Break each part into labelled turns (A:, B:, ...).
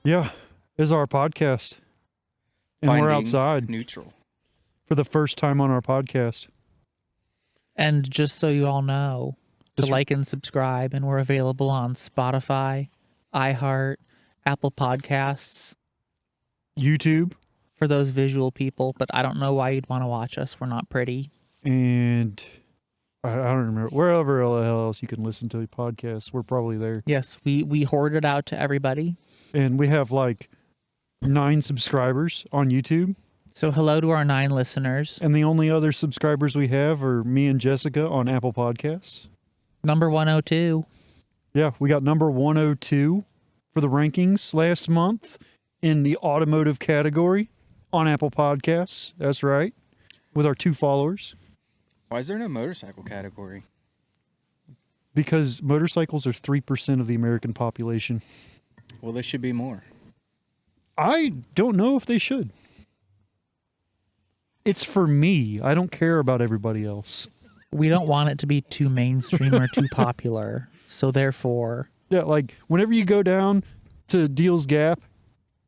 A: Yeah, this is our podcast. And we're
B: Finding
A: outside
B: neutral.
A: for the first time on our podcast.
C: And just so you all know, to
A: Just-
C: like and subscribe, and we're available on Spotify, iHeart, Apple Podcasts
A: YouTube
C: for those visual people. But I don't know why you'd want to watch us. We're not pretty.
A: and I don't remember. Wherever else you can listen to podcasts, we're probably there.
C: Yes, we hoard it out to everybody.
A: And we have like 9 subscribers on YouTube.
C: So hello to our 9 listeners.
A: And the only other subscribers we have are me and Jessica on Apple Podcasts.
C: Number 102.
A: Yeah, we got number 102 for the rankings last month in the automotive category on Apple Podcasts. That's right. With our 2 followers.
B: Why is there no motorcycle category?
A: Because motorcycles are 3% of the American population.
B: Well, there should be more.
A: I don't know if they should. It's for me. I don't care about everybody else.
C: We don't want it to be too mainstream or too popular. So therefore,
A: Yeah, like whenever you go down to Deals Gap,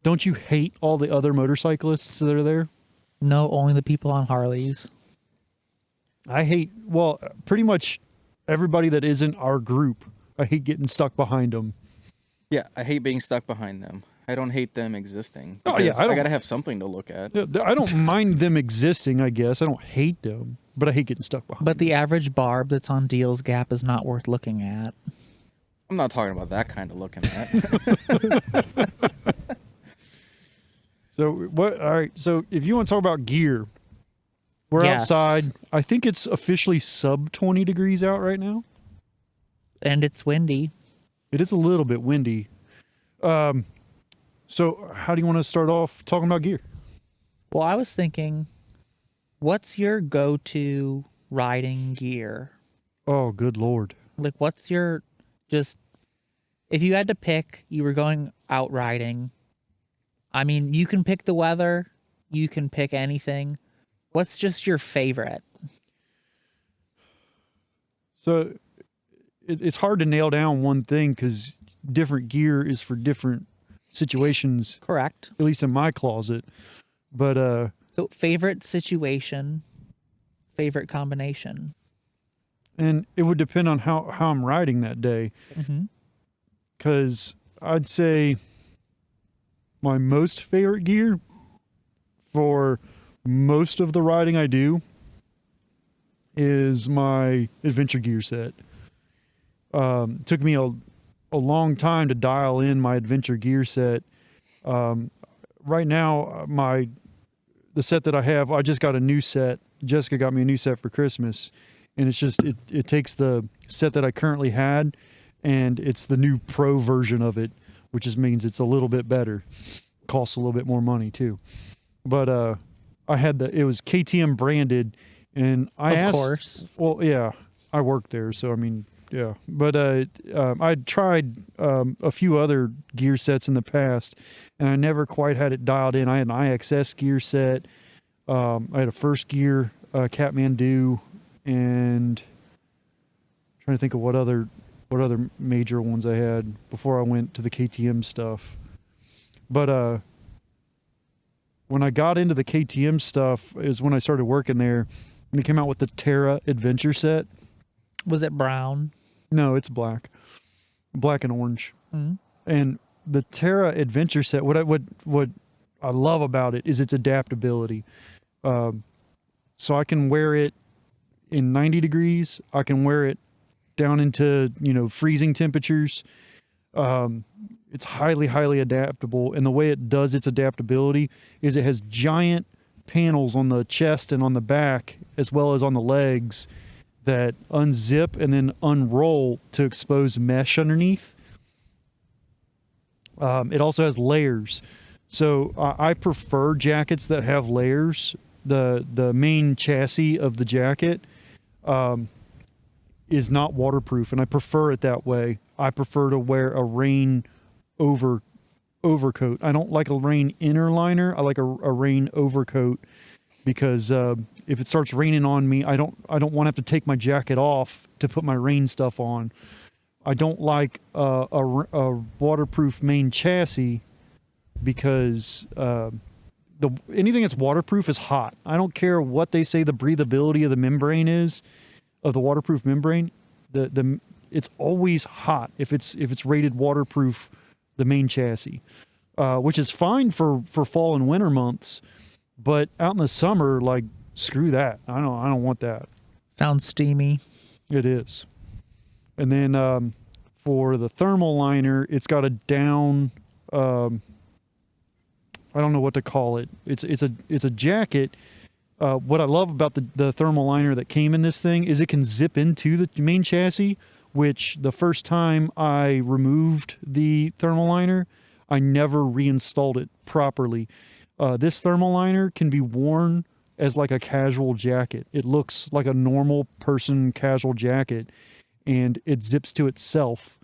A: don't you hate all the other motorcyclists that are there?
C: no, only the people on Harleys.
A: I hate, well, pretty much everybody that isn't our group. I hate getting stuck behind them.
B: Yeah, I hate being stuck behind them. I don't hate them existing.
A: Oh, yeah,
B: because
A: I don't-
B: gotta have something to look at.
A: I don't mind them existing, I guess. I don't hate them, but I hate getting stuck behind
C: But the average barb that's on Deals Gap is not worth looking at.
B: I'm not talking about that kind of looking at.
A: So what? All right. So if you want to talk about gear, we're
C: Yes.
A: outside. I think it's officially sub 20 degrees out right now.
C: And it's windy.
A: It is a little bit windy. So how do you want to start off talking about gear?
C: Well, I was thinking, what's your go-to riding gear?
A: Oh, good Lord.
C: Like, what's your just, if you had to pick, you were going out riding. I mean, you can pick the weather, you can pick anything. What's just your favorite?
A: So it's hard to nail down one thing because different gear is for different situations,
C: Correct.
A: at least in my closet. But
C: So, favorite situation, favorite combination.
A: and it would depend on how I'm riding that day.
C: Mm-hmm.
A: Because I'd say my most favorite gear for most of the riding I do is my adventure gear set. It took me a long time to dial in my adventure gear set. Right now, the set that I have, I just got a new set. Jessica got me a new set for Christmas, and it's just it takes the set that I currently had, and it's the new pro version of it, which just means it's a little bit better. Costs a little bit more money too. But I had it was KTM branded, and I
C: Of
A: asked,
C: course.
A: well, yeah, I worked there, so I mean, yeah. But I'd tried a few other gear sets in the past, and I never quite had it dialed in. I had an IXS gear set. I had a First Gear Kathmandu, and I'm trying to think of what other major ones I had before I went to the KTM stuff. But when I got into the KTM stuff is when I started working there, and they came out with the Terra Adventure set.
C: Was it brown?
A: No, it's black and orange.
C: Mhm.
A: And the Terra Adventure set, what I love about it is its adaptability. So I can wear it in 90 degrees. I can wear it down into, freezing temperatures. It's highly, highly adaptable. And the way it does its adaptability is it has giant panels on the chest and on the back, as well as on the legs, that unzip and then unroll to expose mesh underneath. It also has layers. So I prefer jackets that have layers. The main chassis of the jacket is not waterproof, and I prefer it that way. I prefer to wear a rain overcoat. I don't like a rain inner liner. I like a rain overcoat, because if it starts raining on me, I don't want to have to take my jacket off to put my rain stuff on. I don't like a waterproof main chassis because the anything that's waterproof is hot. I don't care what they say the breathability of the membrane is, of the waterproof membrane. The it's always hot if it's rated waterproof, the main chassis, which is fine for fall and winter months, but out in the summer, like, screw that. I don't want that.
C: Sounds steamy.
A: It is. And then for the thermal liner, it's got a down. I don't know what to call it. It's a jacket. What I love about the thermal liner that came in this thing is it can zip into the main chassis, which the first time I removed the thermal liner, I never reinstalled it properly. This thermal liner can be worn as like a casual jacket. It looks like a normal person casual jacket, and it zips to itself,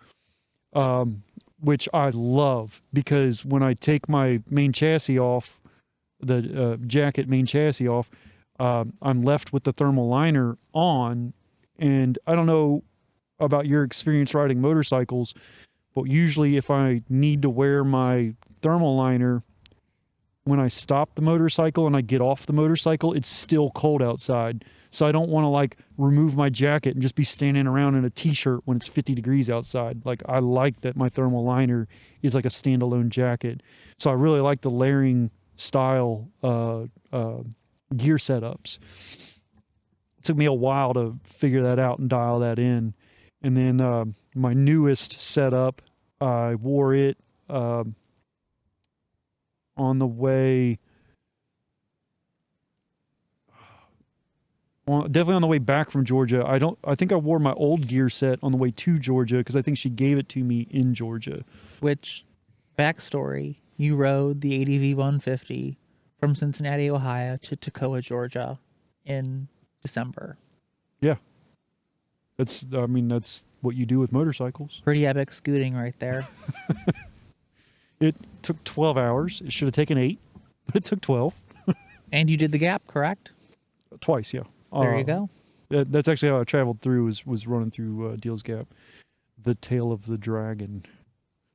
A: which I love, because when I take my main chassis off, the jacket main chassis off, I'm left with the thermal liner on. And I don't know about your experience riding motorcycles, but usually if I need to wear my thermal liner, when I stop the motorcycle and I get off the motorcycle, it's still cold outside. So I don't want to like remove my jacket and just be standing around in a t-shirt when it's 50 degrees outside. Like, I like that my thermal liner is like a standalone jacket. So I really like the layering style gear setups. It took me a while to figure that out and dial that in. And then my newest setup, I wore it on the way, definitely on the way back from Georgia. I think I wore my old gear set on the way to Georgia because I think she gave it to me in Georgia.
C: Which, backstory, you rode the ADV 150 from Cincinnati, Ohio to Toccoa, Georgia in December.
A: Yeah. That's what you do with motorcycles.
C: Pretty epic scooting right there.
A: It took 12 hours. It should have taken 8, but it took 12.
C: And you did the Gap, correct?
A: Twice, yeah.
C: There you go.
A: That's actually how I traveled through, was running through Deals Gap. The Tail of the Dragon.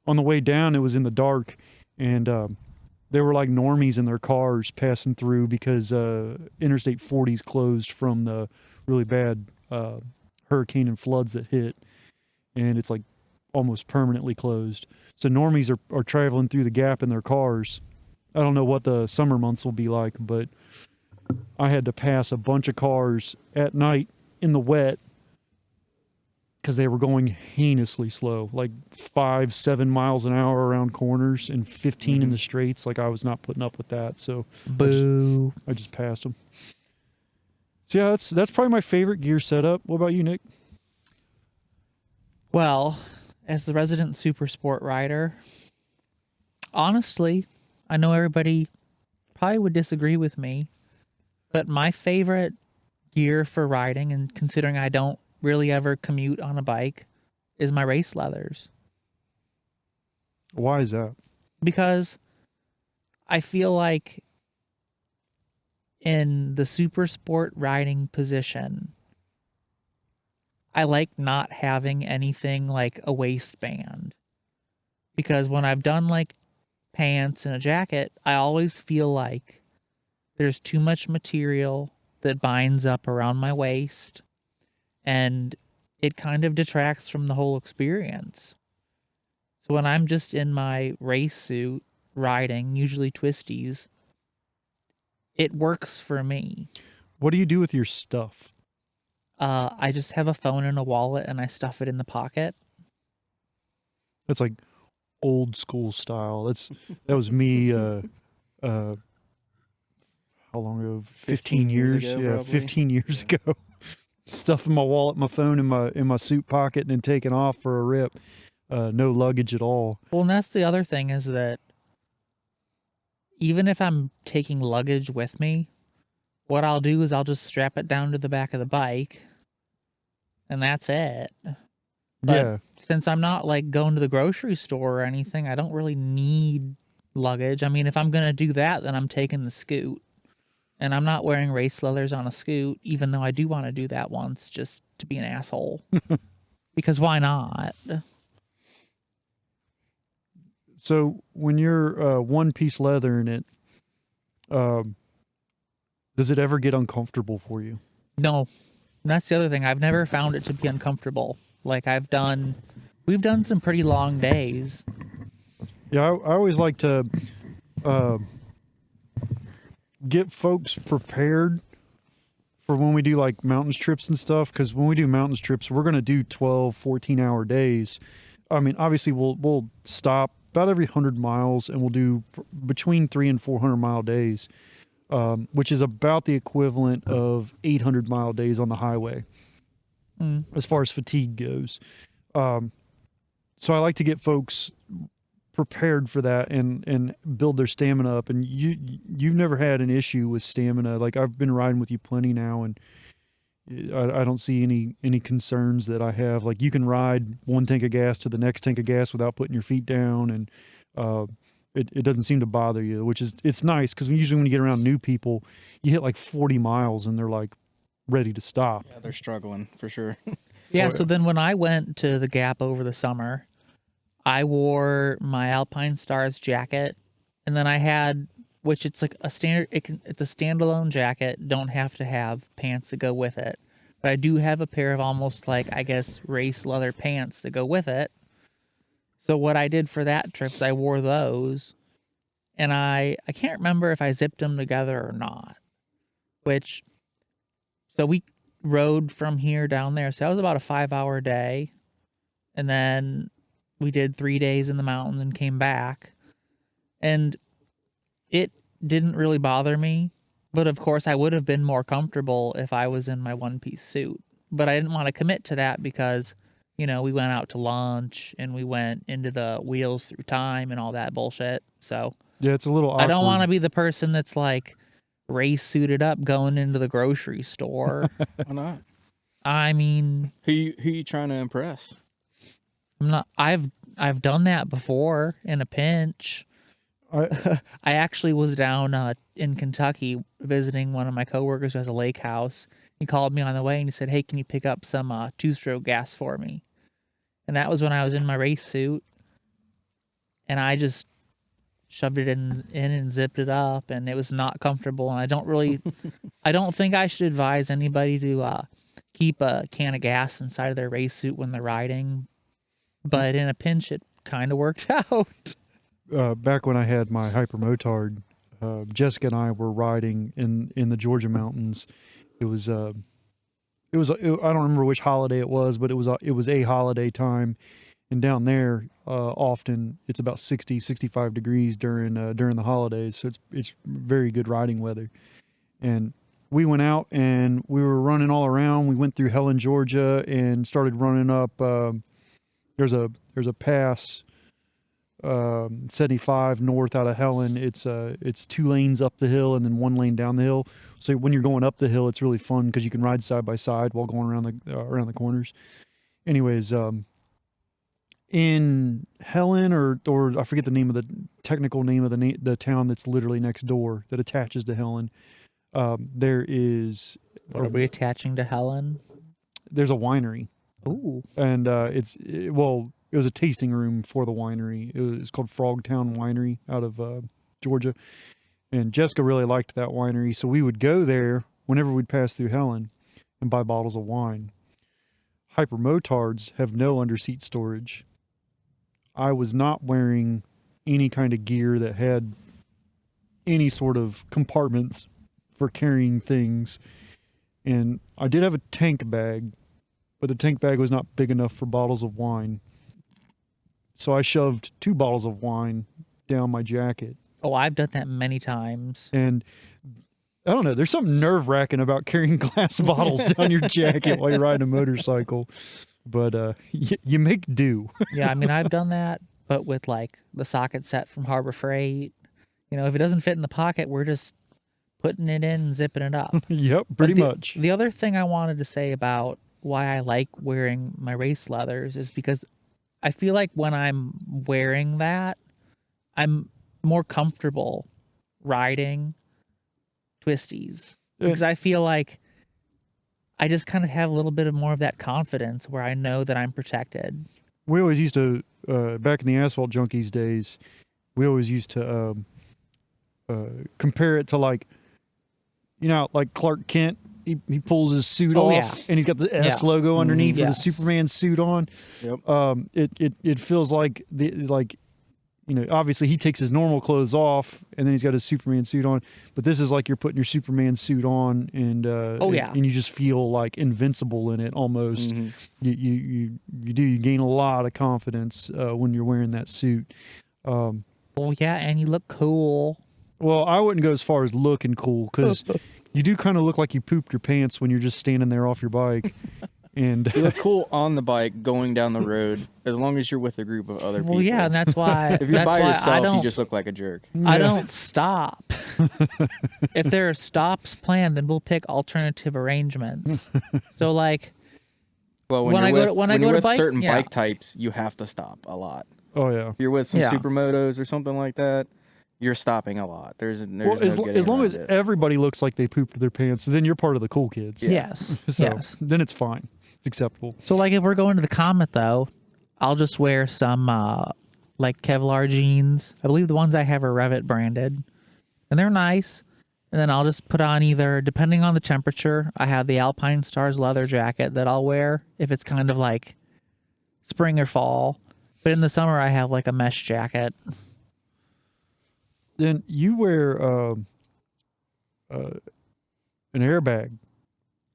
A: On the way down, it was in the dark, and they were like normies in their cars passing through because Interstate 40's closed from the really bad hurricane and floods that hit, and it's like almost permanently closed. So normies are traveling through the Gap in their cars. I don't know what the summer months will be like, but I had to pass a bunch of cars at night in the wet because they were going heinously slow, like 5-7 miles an hour around corners and 15 in the straights. Like, I was not putting up with that, so
C: Boo.
A: I just passed them. So yeah, that's probably my favorite gear setup. What about you, Nick?
C: Well, as the resident super sport rider, honestly, I know everybody probably would disagree with me, but my favorite gear for riding, and considering I don't really ever commute on a bike, is my race leathers.
A: Why is that?
C: Because I feel like in the super sport riding position, I like not having anything like a waistband. Because when I've done like pants and a jacket, I always feel like there's too much material that binds up around my waist, and it kind of detracts from the whole experience. So when I'm just in my race suit riding, usually twisties, it works for me.
A: What do you do with your stuff?
C: I just have a phone and a wallet, and I stuff it in the pocket.
A: That's like old school style. That was me. How long ago? 15 years.
B: ago,
A: Yeah,
B: probably.
A: 15 years ago. Stuffing my wallet, my phone in my suit pocket, and then taking off for a rip. No luggage at all.
C: Well, and that's the other thing, is that even if I'm taking luggage with me, what I'll do is I'll just strap it down to the back of the bike, and that's it. But
A: Yeah.
C: since I'm not like going to the grocery store or anything, I don't really need luggage. I mean, if I'm going to do that, then I'm taking the scoot. And I'm not wearing race leathers on a scoot, even though I do want to do that once just to be an asshole. Because why not?
A: So when you're one piece leather in it, um, does it ever get uncomfortable for you?
C: No, that's the other thing. I've never found it to be uncomfortable. Like we've done some pretty long days.
A: Yeah, I always like to uh, get folks prepared for when we do like mountains trips and stuff. Because when we do mountains trips, we're going to do 12, 14-hour days. I mean, obviously, we'll stop about every 100 miles and we'll do between 300 and 400-mile days, which is about the equivalent of 800-mile days on the highway as far as fatigue goes. So I like to get folks prepared for that and build their stamina up. And you've never had an issue with stamina. Like, I've been riding with you plenty now, and I don't see any concerns that I have. Like, you can ride one tank of gas to the next tank of gas without putting your feet down, and it doesn't seem to bother you, which is, it's nice, because usually when you get around new people, you hit like 40 miles and they're like ready to stop.
B: Yeah, they're struggling for sure.
C: Yeah,
A: Oh,
C: so then when I went to the Gap over the summer, I wore my Alpine Stars jacket, and then I had, which it's like a standard, it's a standalone jacket, don't have to have pants to go with it. But I do have a pair of almost like, I guess, race leather pants that go with it. So what I did for that trip is I wore those, and I can't remember if I zipped them together or not, so we rode from here down there. So that was about a 5-hour day. And then we did 3 days in the mountains and came back. And it didn't really bother me. But of course, I would have been more comfortable if I was in my one-piece suit. But I didn't want to commit to that because, we went out to lunch and we went into the Wheels Through Time and all that bullshit. So
A: Yeah, it's a little awkward.
C: I don't want to be the person that's like race suited up going into the grocery store.
B: Why not?
C: I mean,
B: Who you trying to impress?
C: I'm not. I've done that before in a pinch.
A: I
C: I actually was down in Kentucky visiting one of my coworkers who has a lake house. He called me on the way and he said, "Hey, can you pick up some two-stroke gas for me?" And that was when I was in my race suit, and I just shoved it in and zipped it up, and it was not comfortable. And I don't think I should advise anybody to keep a can of gas inside of their race suit when they're riding. But in a pinch, it kind of worked out.
A: back when I had my hypermotard, Jessica and I were riding in the Georgia mountains. It was I don't remember which holiday it was, but it was a holiday time. And down there, often it's about 60, 65 degrees during the holidays. So it's very good riding weather. And we went out and we were running all around. We went through Helen, Georgia, and started running up. There's a pass, 75 north out of Helen. It's 2 lanes up the hill and then 1 lane down the hill. So when you're going up the hill, it's really fun because you can ride side by side while going around the corners. Anyways, in Helen or I forget the name of the technical name of the town that's literally next door that attaches to Helen. There is
C: What are we attaching to Helen?
A: there's a winery.
C: Ooh.
A: And it was a tasting room for the winery. It's called Frogtown Winery out of Georgia. And Jessica really liked that winery, so we would go there whenever we'd pass through Helen and buy bottles of wine. Hypermotards have no underseat storage. I was not wearing any kind of gear that had any sort of compartments for carrying things. And I did have a tank bag, but the tank bag was not big enough for bottles of wine. So I shoved 2 bottles of wine down my jacket.
C: Oh, I've done that many times.
A: And I don't know, there's something nerve-wracking about carrying glass bottles down your jacket while you're riding a motorcycle. But you make do.
C: Yeah, I mean, I've done that, but with like the socket set from Harbor Freight. If it doesn't fit in the pocket, we're just putting it in and zipping it up.
A: Yep, pretty
C: But
A: much.
C: The other thing I wanted to say about why I like wearing my race leathers is because I feel like when I'm wearing that, I'm more comfortable riding twisties. Because I feel like I just kind of have a little bit of more of that confidence where I know that I'm protected.
A: we always used to back in the Asphalt Junkies days. We always used to compare it to like Clark Kent. He pulls his suit
C: Oh,
A: off,
C: yeah.
A: and he's got the S
C: Yeah.
A: logo underneath with
C: Yes.
A: the Superman suit on.
B: Yep.
A: It feels like obviously he takes his normal clothes off, and then he's got his Superman suit on. But this is like you're putting your Superman suit on, and and you just feel like invincible in it almost.
B: Mhm.
A: You gain a lot of confidence when you're wearing that suit.
C: Oh yeah, and you look cool.
A: Well, I wouldn't go as far as looking cool because you do kind of look like you pooped your pants when you're just standing there off your bike. And
B: You look cool on the bike going down the road as long as you're with a group of other people.
C: Well, yeah, and that's why.
B: if you're
C: that's
B: by
C: why I
B: yourself,
C: don't,
B: you just look like a jerk.
C: I
A: Yeah.
C: don't stop. If there are stops planned, then we'll pick alternative arrangements. So like,
B: Well,
C: When I
B: you're
C: go
B: with,
C: to- when I
B: when
C: go
B: you're
C: to
B: with
C: bike-
B: certain
C: yeah.
B: bike types, you have to stop a lot.
A: oh yeah.
B: If you're with some
C: Yeah.
B: supermotos or something like that, you're stopping a lot. There's
A: Well,
B: no
A: as
B: getting
A: long
B: around
A: as
B: it.
A: everybody looks like they pooped their pants, then you're part of the cool kids.
C: yes,
A: So
C: yes.
A: then it's fine. It's acceptable.
C: So like, if we're going to the Comet though, I'll just wear some like Kevlar jeans. I believe the ones I have are Revit branded, and they're nice. And then I'll just put on either, depending on the temperature, I have the Alpine Stars leather jacket that I'll wear if it's kind of like spring or fall. But in the summer, I have like a mesh jacket.
A: Then you wear an airbag.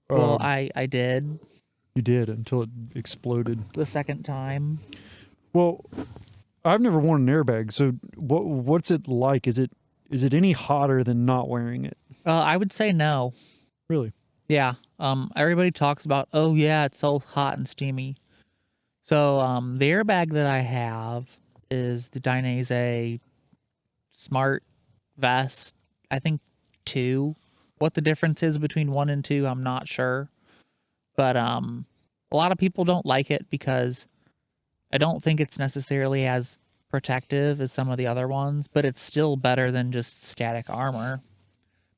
C: Well,
A: Um,
C: I did
A: you did until it exploded.
C: the second time.
A: Well, I've never worn an airbag, so what's it like? Is it any hotter than not wearing it?
C: I would say no.
A: Really?
C: Yeah. Everybody talks about, oh yeah, it's so hot and steamy. So the airbag that I have is the Dainese Smart Vest. I think 2. What the difference is between 1 and 2, I'm not sure. But a lot of people don't like it because I don't think it's necessarily as protective as some of the other ones, but it's still better than just static armor.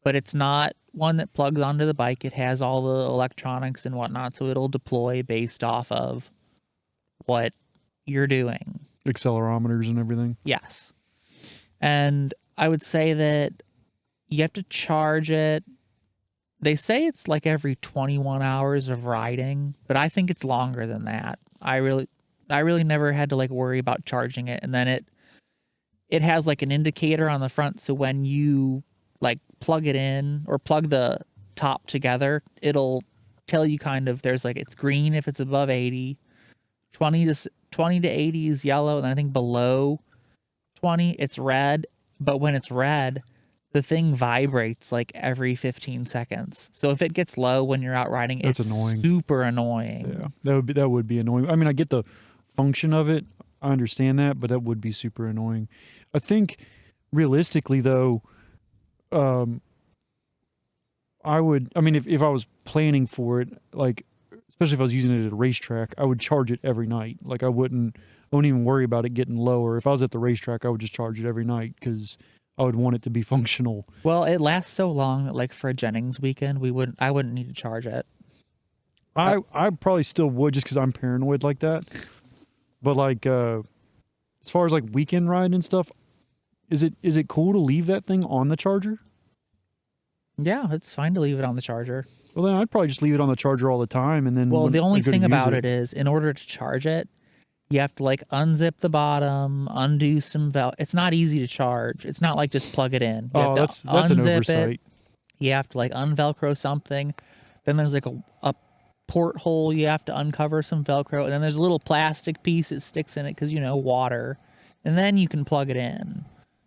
C: But it's not one that plugs onto the bike. It has all the electronics and whatnot, so it'll deploy based off of what you're doing.
A: Accelerometers and everything.
C: Yes. And I would say that you have to charge it. They say it's like every 21 hours of riding, but I think it's longer than that. I really never had to like worry about charging it. And then it has like an indicator on the front, so when you like plug it in or plug the top together, it'll tell you kind of, there's like, it's green if it's above 80, 20 to 80 is yellow, and I think below 20 it's red. But when it's red, the thing vibrates like every 15 seconds. So if it gets low when you're out riding,
A: That's
C: it's
A: annoying.
C: super annoying.
A: Yeah, that would be annoying. I mean, I get the function of it. I understand that, but that would be super annoying. I think realistically though, I mean, if I was planning for it, like, especially if I was using it at a racetrack, I would charge it every night. Like I wouldn't even worry about it getting lower. If I was at the racetrack, I would just charge it every night because I would want it to be functional.
C: Well, it lasts so long that like for a Jennings weekend, I wouldn't need to charge it.
A: I probably still would just because I'm paranoid like that. But like, as far as like weekend riding and stuff, is it cool to leave that thing on the charger?
C: Yeah, it's fine to leave it on the charger.
A: Well, then I'd probably just leave it on the charger all the time, and then.
C: Well,
A: when
C: the
A: I
C: only
A: go to
C: thing
A: use
C: about it is, in order to charge it, you have to like unzip the bottom, undo some It's not easy to charge. It's not like just plug it in. You
A: Oh,
C: have to
A: that's an
C: unzip
A: oversight.
C: it. You have to like unvelcro something. Then there's like a porthole. You have to uncover some Velcro, and then there's a little plastic piece that sticks in it because water, and then you can plug it in.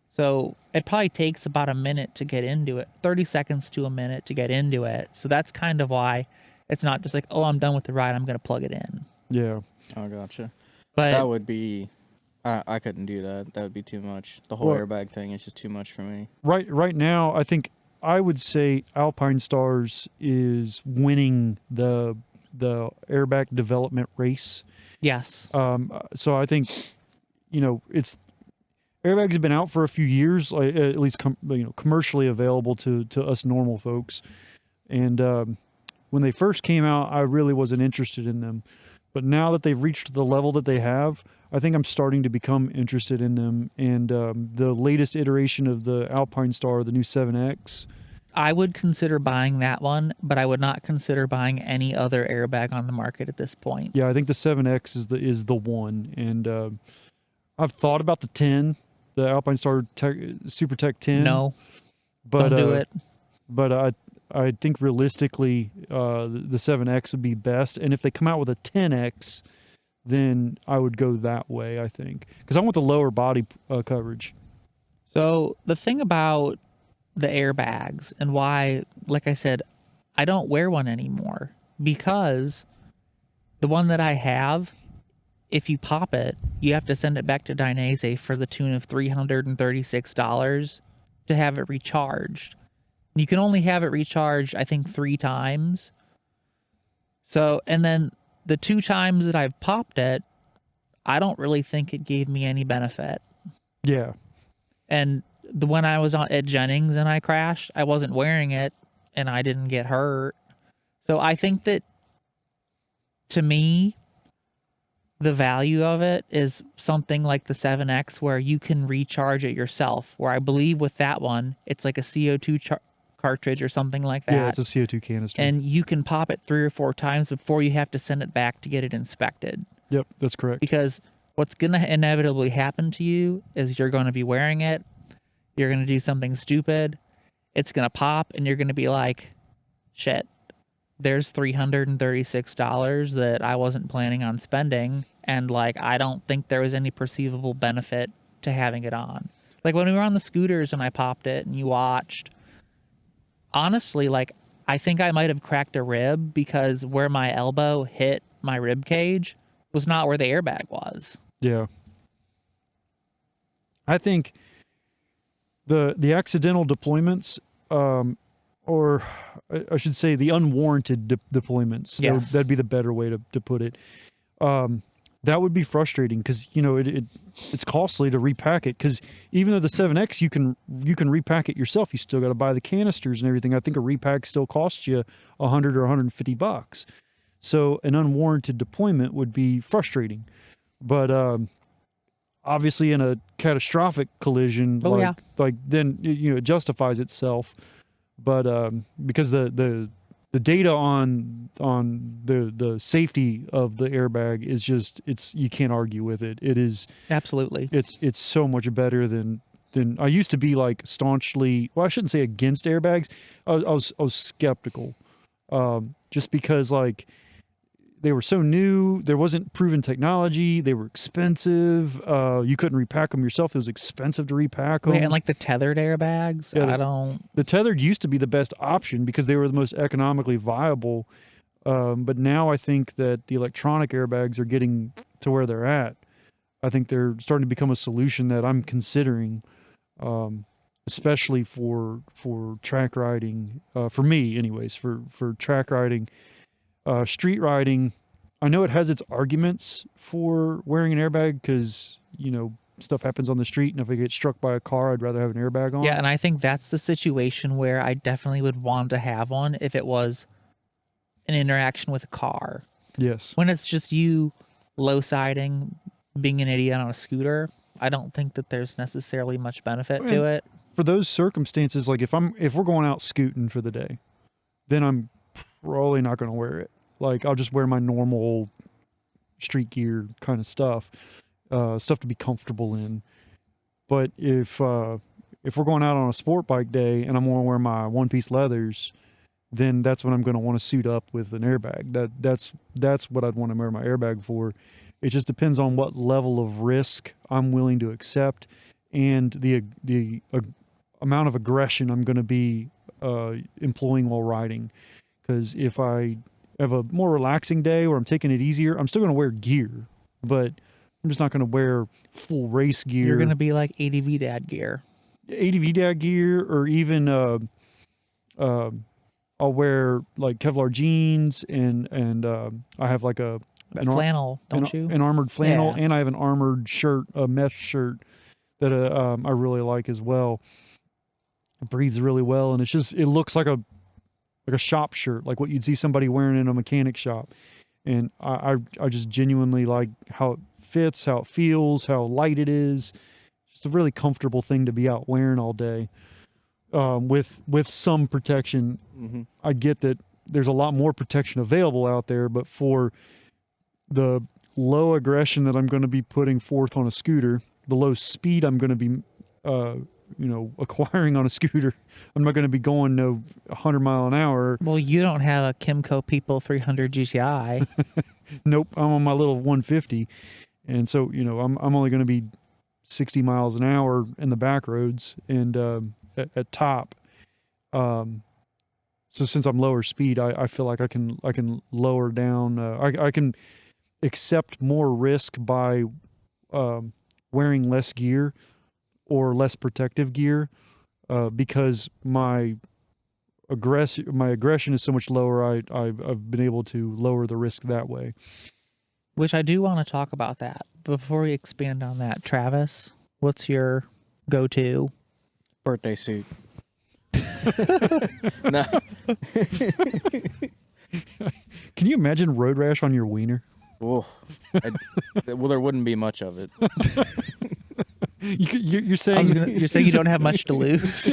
C: So it probably takes about a minute to get into it, 30 seconds to a minute to get into it. So that's kind of why it's not just like, oh, I'm done with the ride, I'm going to plug it in.
A: Yeah.
B: Oh, gotcha.
C: But
B: That would be. I couldn't do that. That would be too much. The whole
A: Well-
B: airbag thing is just too much for me.
A: Right now, I think I would say Alpine Stars is winning the airbag development race.
C: yes,
A: So I think, it's airbags have been out for a few years, like, at least commercially available to us normal folks. And when they first came out, I really wasn't interested in them. But now that they've reached the level that they have, I think I'm starting to become interested in them. And the latest iteration of the Alpine Star, the new 7X.
C: I would consider buying that one, but I would not consider buying any other airbag on the market at this point.
A: Yeah, I think the 7X is the one. And I've thought about the 10, the Alpine Star Super Tech 10.
C: No,
A: but
C: don't do it.
A: But I think realistically, the 7X would be best. And if they come out with a 10X, then I would go that way, I think. Because I want the lower body coverage.
C: So the thing about the airbags and why, like I said, I don't wear one anymore, because the one that I have, if you pop it, you have to send it back to Dainese for the tune of $336 to have it recharged. You can only have it recharged, I think, 3 times. So, and then the 2 times that I've popped it, I don't really think it gave me any benefit.
A: Yeah.
C: And when I was at Jennings and I crashed, I wasn't wearing it and I didn't get hurt. So I think that, to me, the value of it is something like the 7X, where you can recharge it yourself. Where I believe with that one, it's like a CO2 cartridge or something like that.
A: Yeah, it's a CO2 canister.
C: And you can pop it 3 or 4 times before you have to send it back to get it inspected.
A: Yep, that's correct.
C: Because what's going to inevitably happen to you is you're going to be wearing it. You're going to do something stupid. It's going to pop and you're going to be like, shit, there's $336 that I wasn't planning on spending. And like, I don't think there was any perceivable benefit to having it on. Like when we were on the scooters and I popped it and you watched, honestly, like, I think I might have cracked a rib, because where my elbow hit my rib cage was not where the airbag was.
A: Yeah. I think the accidental deployments, or I should say the unwarranted deployments,
C: Yes.
A: that'd be the better way to put it. That would be frustrating, because it's costly to repack it, because even though the 7X you can repack it yourself, you still got to buy the canisters and everything. I think a repack still costs you $100 or $150. So an unwarranted deployment would be frustrating. But obviously in a catastrophic collision, like then it justifies itself. But because the data on the safety of the airbag is just, you can't argue with it. It is
C: Absolutely.
A: it's so much better than I used to be, like, staunchly, well, I shouldn't say against airbags. I was skeptical, just because, like, they were so new. There wasn't proven technology. They were expensive. You couldn't repack them yourself. It was expensive to repack them.
C: Wait, and like the tethered airbags,
A: Yeah, the tethered used to be the best option because they were the most economically viable. But now I think that the electronic airbags are getting to where they're at. I think they're starting to become a solution that I'm considering, especially for track riding. For me, anyways, for track riding. Street riding, I know it has its arguments for wearing an airbag, because stuff happens on the street, and if I get struck by a car, I'd rather have an airbag on.
C: Yeah, and I think that's the situation where I definitely would want to have one if it was an interaction with a car.
A: Yes.
C: When it's just you low siding, being an idiot on a scooter, I don't think that there's necessarily much benefit to it.
A: For those circumstances, like if we're going out scooting for the day, then I'm probably not going to wear it. Like, I'll just wear my normal street gear kind of stuff to be comfortable in. But if we're going out on a sport bike day and I'm going to wear my one-piece leathers, then that's when I'm going to want to suit up with an airbag. That's what I'd want to wear my airbag for. It just depends on what level of risk I'm willing to accept, and the amount of aggression I'm going to be employing while riding. Because if I have a more relaxing day where I'm taking it easier, I'm still going to wear gear, but I'm just not going to wear full race gear.
C: You're going to be like ADV dad gear.
A: ADV dad gear, or even I'll wear like Kevlar jeans, and I have like an
C: flannel, don't you?
A: An armored flannel,
C: Yeah.
A: and I have an armored shirt, a mesh shirt that I really like as well. It breathes really well, and it looks like a shop shirt, like what you'd see somebody wearing in a mechanic shop. and I just genuinely like how it fits, how it feels, how light it is. Just a really comfortable thing to be out wearing all day, with some protection.
B: Mm-hmm.
A: I get that there's a lot more protection available out there, but for the low aggression that I'm going to be putting forth on a scooter, the low speed I'm going to be, acquiring on a scooter, I'm not going to be going 100 mile an hour.
C: Well, you don't have a Kimco People 300 GTI.
A: Nope, I'm on my little 150, and so I'm only going to be 60 miles an hour in the back roads and at top. So since I'm lower speed, I feel like I can lower down. I can accept more risk by wearing less gear or less protective gear because my aggression is so much lower. I've been able to lower the risk that way.
C: Which I do want to talk about that. But before we expand on that, Travis, what's your go-to?
B: Birthday suit. No.
A: Can you imagine road rash on your wiener?
B: Well, there wouldn't be much of it.
A: You're saying
C: You're saying you don't have much to lose?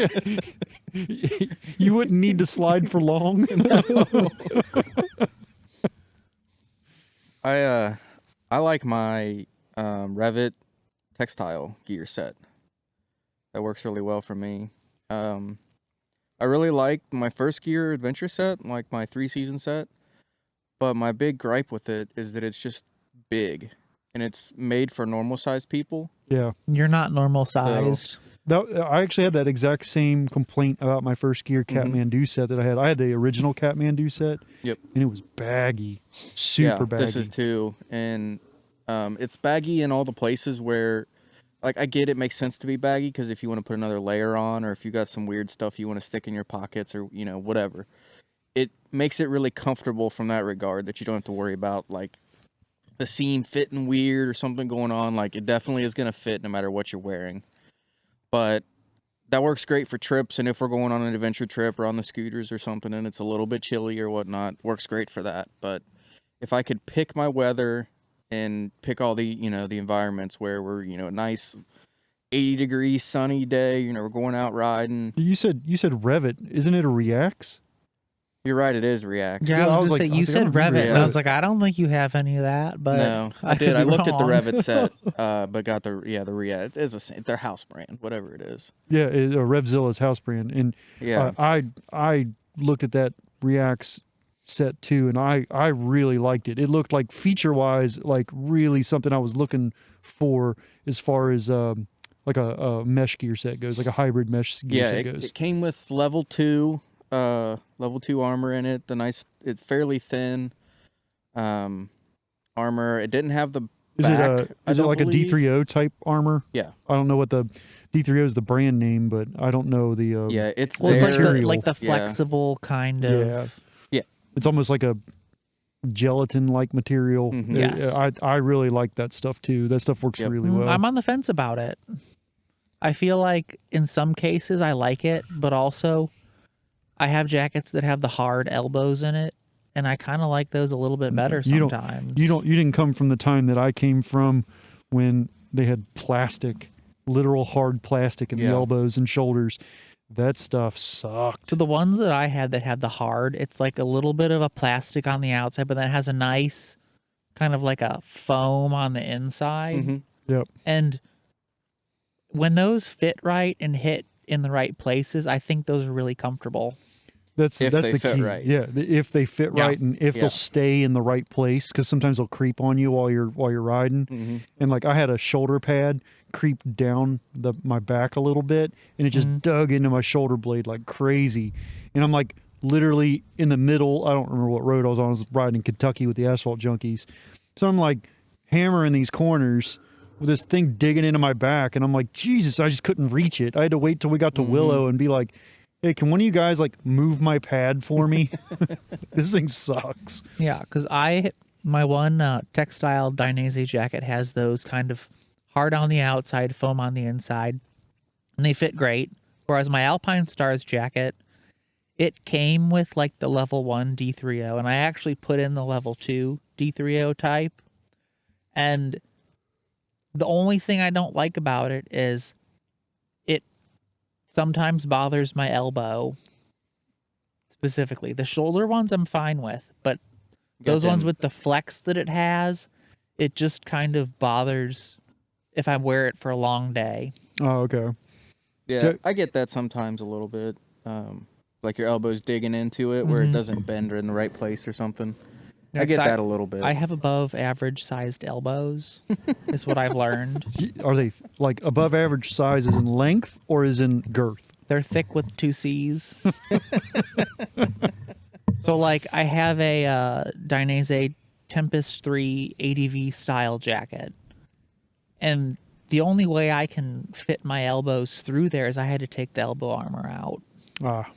A: you wouldn't need to slide for long.
B: I like my Revit textile gear set. That works really well for me. I really like my first gear adventure set, like my 3-season set. But my big gripe with it is that it's just big, and it's made for normal sized people.
A: Yeah,
C: You're not normal sized.
A: I actually had that exact same complaint about my first gear Kathmandu set that I had. I had the original Kathmandu set.
B: Yep.
A: And it was baggy, super baggy.
B: This is too, and it's baggy in all the places where, like, I get it makes sense to be baggy because if you want to put another layer on, or if you got some weird stuff you want to stick in your pockets, or whatever, it makes it really comfortable from that regard that you don't have to worry about like the seam fitting weird or something going on. Like, it definitely is going to fit no matter what you're wearing. But that works great for trips, and if we're going on an adventure trip or on the scooters or something and it's a little bit chilly or whatnot, works great for that. But if I could pick my weather and pick all the the environments where we're a nice 80-degree sunny day, we're going out riding.
A: You said Revit, isn't it a Reax?
B: You're right, it is React.
C: Yeah, I was
A: like,
C: gonna say, you said
A: I don't remember
C: Revit, and I
B: Revit.
C: was like, I don't think you have any of that, but
B: No, I
C: could
B: did.
C: be
B: I looked at the
C: wrong.
B: Revit set, but got the React. It's their house brand, whatever it is.
A: Yeah, Revzilla's house brand. And
B: Yeah.
A: I looked at that Reax set too, and I really liked it. It looked like feature-wise, like really something I was looking for as far as like a mesh gear set goes, like a hybrid mesh gear set goes.
B: It came with level 2 armor in it. It's fairly thin armor. It didn't have the
A: Is
B: back,
A: it like a D3O type armor?
B: Yeah.
A: I don't know what the D3O is the brand name, but I don't know the
B: Yeah, it's
C: Well, it's
B: there.
C: like the
B: Yeah.
C: flexible kind of.
A: It's almost like a gelatin-like material.
B: Mhm.
C: Yes.
A: I really like that stuff too. That stuff works
B: Yep.
A: really well.
C: I'm on the fence about it. I feel like in some cases I like it, but also I have jackets that have the hard elbows in it, and I kind of like those a little bit better
A: You don't-
C: sometimes.
A: You didn't come from the time that I came from when they had plastic, literal hard plastic in the
B: Yeah.
A: elbows and shoulders. That stuff sucked.
C: So the ones that I had that had the hard, it's like a little bit of a plastic on the outside, but then it has a nice kind of like a foam on the inside.
B: Mhm.
A: Yep.
C: And when those fit right and hit in the right places, I think those are really comfortable.
A: That's
B: If
A: that's
B: they
A: the
B: fit
A: key.
B: right.
A: Yeah, if they fit
C: Yeah.
A: right and if
B: Yeah.
A: they'll stay in the right place, because sometimes they'll creep on you while you're riding.
B: Mhm.
A: And like I had a shoulder pad creep down my back a little bit, and it just dug into my shoulder blade like crazy. And I'm like literally in the middle. I don't remember what road I was on. I was riding in Kentucky with the Asphalt Junkies, so I'm like hammering these corners with this thing digging into my back, and I'm like, Jesus, I just couldn't reach it. I had to wait till we got to Willow and be like, hey, can one of you guys like move my pad for me? This thing sucks.
C: Yeah, because my one textile Dainese jacket has those kind of hard on the outside, foam on the inside, and they fit great. Whereas my Alpine Stars jacket, it came with like the level 1 D3O, and I actually put in the level 2 D3O type. And the only thing I don't like about it is it sometimes bothers my elbow. Specifically, the shoulder ones I'm fine with, but those ones with the flex that it has, it just kind of bothers if I wear it for a long day.
A: Oh, okay.
B: Yeah,
A: So-
B: I get that sometimes a little bit. Like your elbow's digging into it where it doesn't bend in the right place or something. I get that a little bit.
C: I have above average sized elbows, is what I've learned.
A: Are they like above average size is in length or is in girth?
C: They're thick with 2 C's. So, like, I have a Dainese Tempest 3 ADV style jacket. And the only way I can fit my elbows through there is I had to take the elbow armor out.
A: Ah,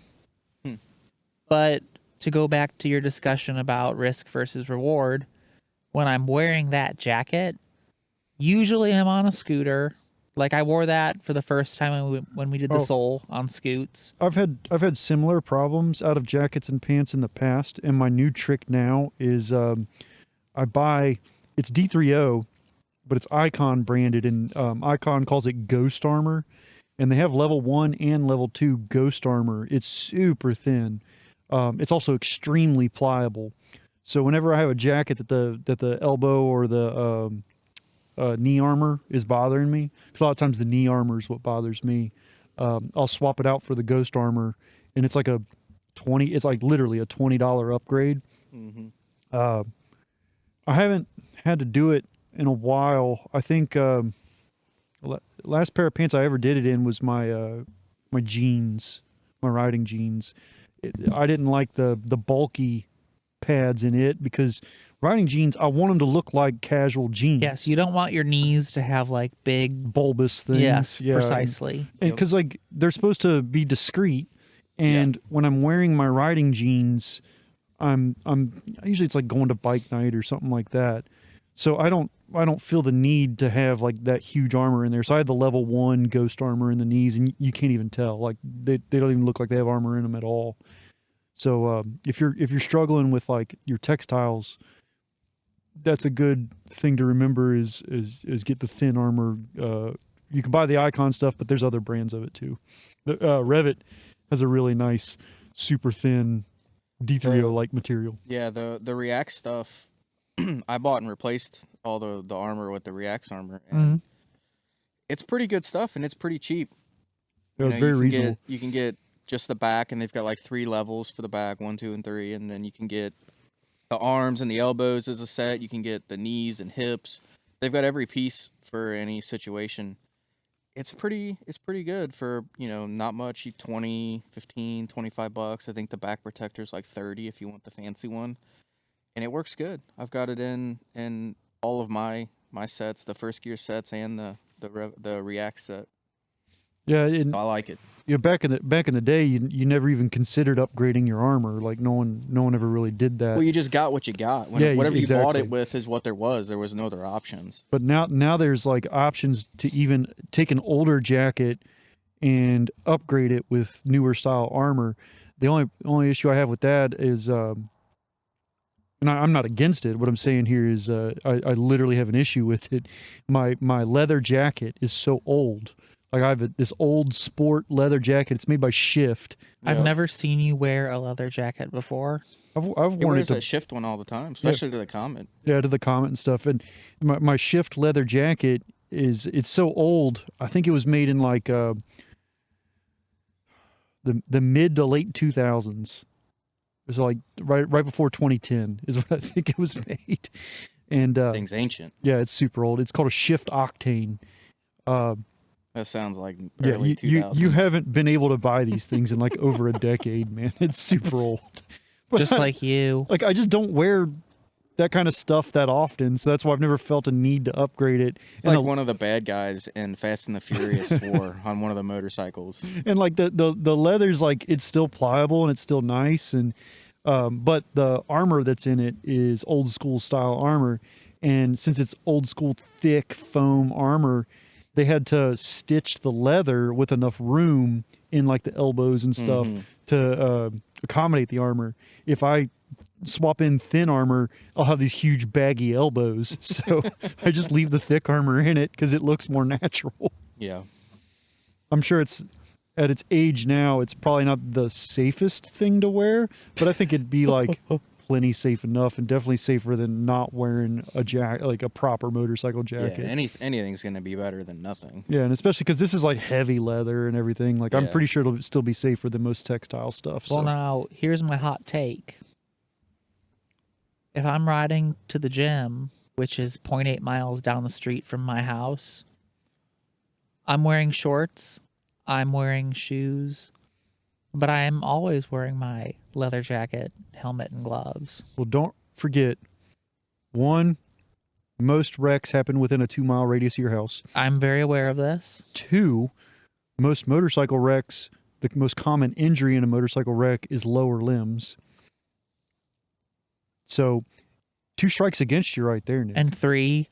C: But to go back to your discussion about risk versus reward, when I'm wearing that jacket, usually I'm on a scooter. Like I wore that for the first time when we did the Soul on scoots.
A: I've had similar problems out of jackets and pants in the past, and my new trick now is I buy it's D3O, but it's Icon branded, and Icon calls it Ghost Armor, and they have level 1 and level 2 Ghost Armor. It's super thin. It's also extremely pliable. So whenever I have a jacket that the elbow or the knee armor is bothering me, because a lot of times the knee armor is what bothers me, I'll swap it out for the Ghost Armor, and it's like it's like literally a $20 upgrade. I haven't had to do it in a while. I think last pair of pants I ever did it in was my my jeans, my riding jeans. I didn't like the bulky pads in it because riding jeans, I want them to look like casual jeans.
C: Yes, you don't want your knees to have like big
A: bulbous things.
C: Yes,
A: Yeah.
C: precisely.
A: And because like they're supposed to be discreet, and when I'm wearing my riding jeans, I'm usually it's like going to bike night or something like that. So I don't feel the need to have like that huge armor in there. So I had the level 1 Ghost Armor in the knees, and you can't even tell. Like they don't even look like they have armor in them at all. So if you're struggling with like your textiles, that's a good thing to remember is get the thin armor. You can buy the Icon stuff, but there's other brands of it too. The Revit has a really nice, super thin D3O like material.
B: Yeah, the React stuff, I bought and replaced all the armor with the React armor, and it's pretty good stuff, and it's pretty cheap.
A: It was very reasonable.
B: You can get just the back, and they've got like 3 levels for the back, 1, 2, and 3, and then you can get the arms and the elbows as a set. You can get the knees and hips. They've got every piece for any situation. It's pretty good for, not much. 20, 15, 25 bucks. I think the back protector's like 30 if you want the fancy one. And it works good. I've got it in all of my sets, the First Gear sets and the React set.
A: Yeah,
B: So I like it.
A: back in the day, you never even considered upgrading your armor. Like no one ever really did that.
B: Well, you just got what you got. Whatever you bought it with is what there was. There was no other options.
A: But now there's like options to even take an older jacket and upgrade it with newer style armor. The only issue I have with that is, and I'm not against it. What I'm saying here is, I literally have an issue with it. My leather jacket is so old. Like I have this old sport leather jacket. It's made by Shift.
C: I've never seen you wear a leather jacket before.
A: I've
B: He
A: worn it
B: wears
A: to
B: that Shift one all the time, especially to the Comet.
A: to the Comet and stuff. And my Shift leather jacket it's so old. I think it was made in like the mid to late 2000s. It was like right before 2010 is what I think it was made. And
B: Thing's ancient.
A: yeah, it's super old. It's called a Shift Octane.
B: That sounds like
A: Yeah,
B: early
A: you
B: 2000s.
A: haven't been able to buy these things in like over a decade, man. It's super old. But
C: Just like you.
A: like I just don't wear that kind of stuff that often, so that's why I've never felt a need to upgrade it.
B: It's like one of the bad guys in Fast and the Furious wore on one of the motorcycles.
A: And like the leather's like it's still pliable and it's still nice, and but the armor that's in it is old school style armor, and since it's old school thick foam armor, they had to stitch the leather with enough room in like the elbows and stuff to accommodate the armor. If I swap in thin armor, I'll have these huge baggy elbows. So I just leave the thick armor in it because it looks more natural.
B: Yeah.
A: I'm sure it's at its age now, it's probably not the safest thing to wear, but I think it'd be like plenty safe enough, and definitely safer than not wearing a like a proper motorcycle jacket.
B: Yeah, anything's gonna be better than nothing.
A: Yeah, and especially because this is like heavy leather and everything. Like I'm
B: Yeah.
A: pretty sure it'll still be safer than most textile stuff.
C: Well,
A: So
C: now here's my hot take. If I'm riding to the gym, which is 0.8 miles down the street from my house, I'm wearing shorts, I'm wearing shoes, but I am always wearing my leather jacket, helmet, and gloves.
A: well, don't forget, one, most wrecks happen within a 2-mile radius of your house.
C: I'm very aware of this.
A: Two, most motorcycle wrecks, the most common injury in a motorcycle wreck is lower limbs. So 2 strikes against you right there, Nick.
C: And 3,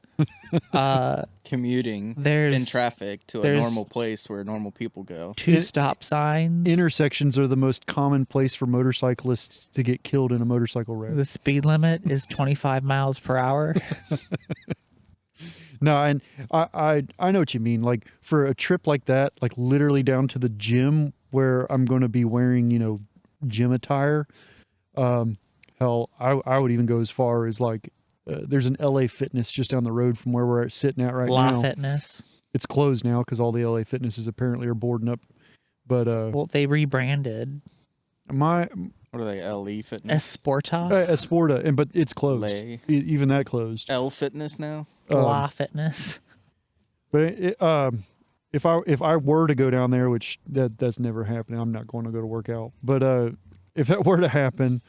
B: Commuting
C: there's
B: in traffic to a
C: there's-
B: normal place where normal people go.
C: 2
A: in-
C: stop signs.
A: Intersections are the most common place for motorcyclists to get killed in a motorcycle wreck.
C: The speed limit is 25 miles per hour.
A: No, and I know what you mean. Like for a trip like that, like literally down to the gym where I'm going to be wearing, gym attire. Hell, I would even go as far as like there's an LA Fitness just down the road from where we're sitting at right
C: La
A: now.
C: Fitness.
A: It's closed now because all the LA Fitnesses apparently are boarding up. But
C: Well, they rebranded
A: my
B: What are they? LE Fitness,
C: Esporta.
A: Esporta, but it's closed.
B: Lay.
A: Even that closed.
B: L Fitness now.
C: La Fitness.
A: But if I were to go down there, which that's never happening, I'm not going to go to work out. But if that were to happen,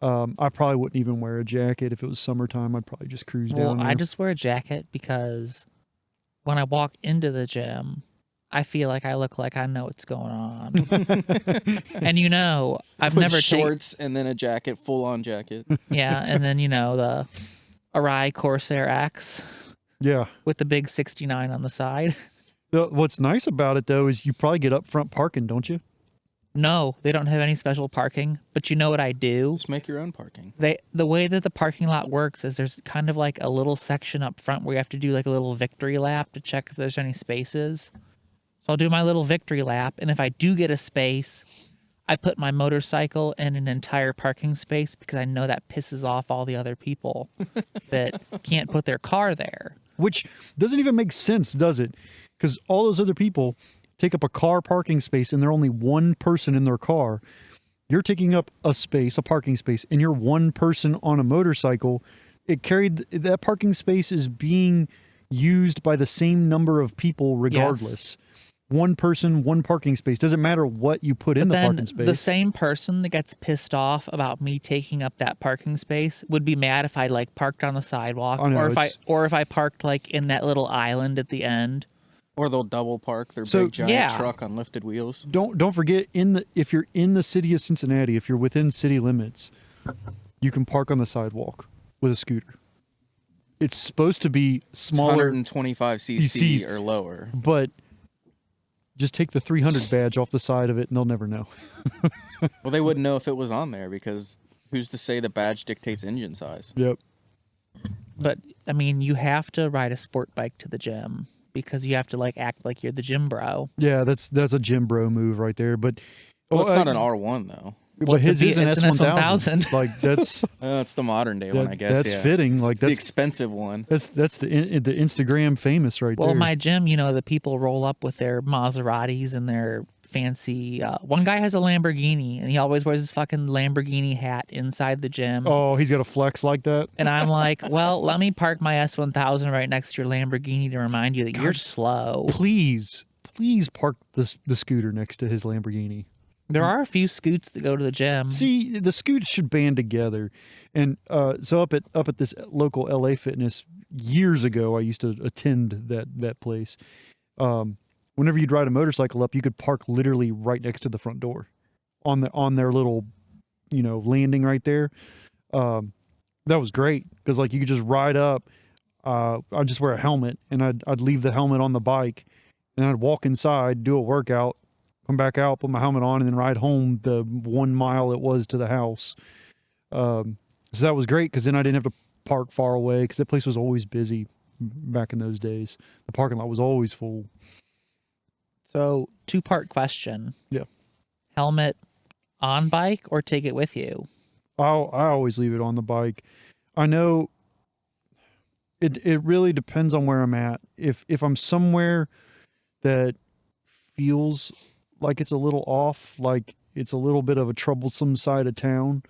A: I probably wouldn't even wear a jacket. If it was summertime, I'd probably just cruise
C: Well,
A: down there.
C: I just wear a jacket because when I walk into the gym, I feel like I look like I know what's going on. And I've
B: With
C: never taken
B: shorts and then a jacket, full on jacket.
C: yeah, and then the Arai Corsair X
A: Yeah.
C: with the big 69 on the side.
A: What's nice about it though is you probably get upfront parking, don't you?
C: No, they don't have any special parking, but you know what I do?
B: Just make your own parking.
C: The way that the parking lot works is there's kind of like a little section up front where you have to do like a little victory lap to check if there's any spaces. So I'll do my little victory lap, and if I do get a space, I put my motorcycle in an entire parking space because I know that pisses off all the other people that can't put their car there.
A: Which doesn't even make sense, does it? Because all those other people take up a car parking space and they're only one person in their car. You're taking up a parking space, and you're one person on a motorcycle. That parking space is being used by the same number of people regardless. One person, one parking space. Doesn't matter what you put in the
C: Then
A: parking space.
C: the same person that gets pissed off about me taking up that parking space would be mad if I like parked on the sidewalk,
A: I know,
C: or if I parked like in that little island at the end.
B: Or they'll double park their
A: So-
B: big giant
C: Yeah.
B: truck on lifted wheels.
A: Don't forget, if you're in the city of Cincinnati, if you're within city limits, you can park on the sidewalk with a scooter. It's supposed to be
B: It's
A: smaller,
B: 125 cc
A: CCs.
B: or lower.
A: but just take the 300 badge off the side of it and they'll never know.
B: Well, they wouldn't know if it was on there because who's to say the badge dictates engine size?
A: Yep.
C: But I mean, you have to ride a sport bike to the gym because you have to like act like you're the gym bro.
A: Yeah, that's a Jim Bro move right there. But
B: Well, it's not an R1 though.
A: But
C: Well,
A: his is an
C: it's an
A: S1000.
C: S1000.
A: Like that's
B: It's the modern day one, I guess.
A: that's
B: yeah.
A: fitting. Like
B: It's the
A: that's
B: expensive one.
A: the Instagram famous right
C: Well,
A: there.
C: my gym, the people roll up with their Maseratis and their fancy. One guy has a Lamborghini, and he always wears his fucking Lamborghini hat inside the gym.
A: Oh, he's got a flex like that.
C: And I'm like, well, let me park my S1000 right next to your Lamborghini to remind you that you're
A: God.
C: slow.
A: Please park the scooter next to his Lamborghini.
C: There are a few scoots that go to the gym.
A: See, the scoots should band together. And so up at this local LA Fitness years ago, I used to attend that place. Whenever you'd ride a motorcycle up, you could park literally right next to the front door, on their little, landing right there. That was great because like you could just ride up. I'd just wear a helmet and I'd leave the helmet on the bike, and I'd walk inside, do a workout, come back out, put my helmet on, and then ride home the 1 mile it was to the house. So that was great because then I didn't have to park far away because that place was always busy back in those days. The parking lot was always full.
C: So, two-part question.
A: Yeah.
C: Helmet on bike or take it with you?
A: I always leave it on the bike. I know it really depends on where I'm at. If I'm somewhere that feels like it's a little off, like it's a little bit of a troublesome side of town,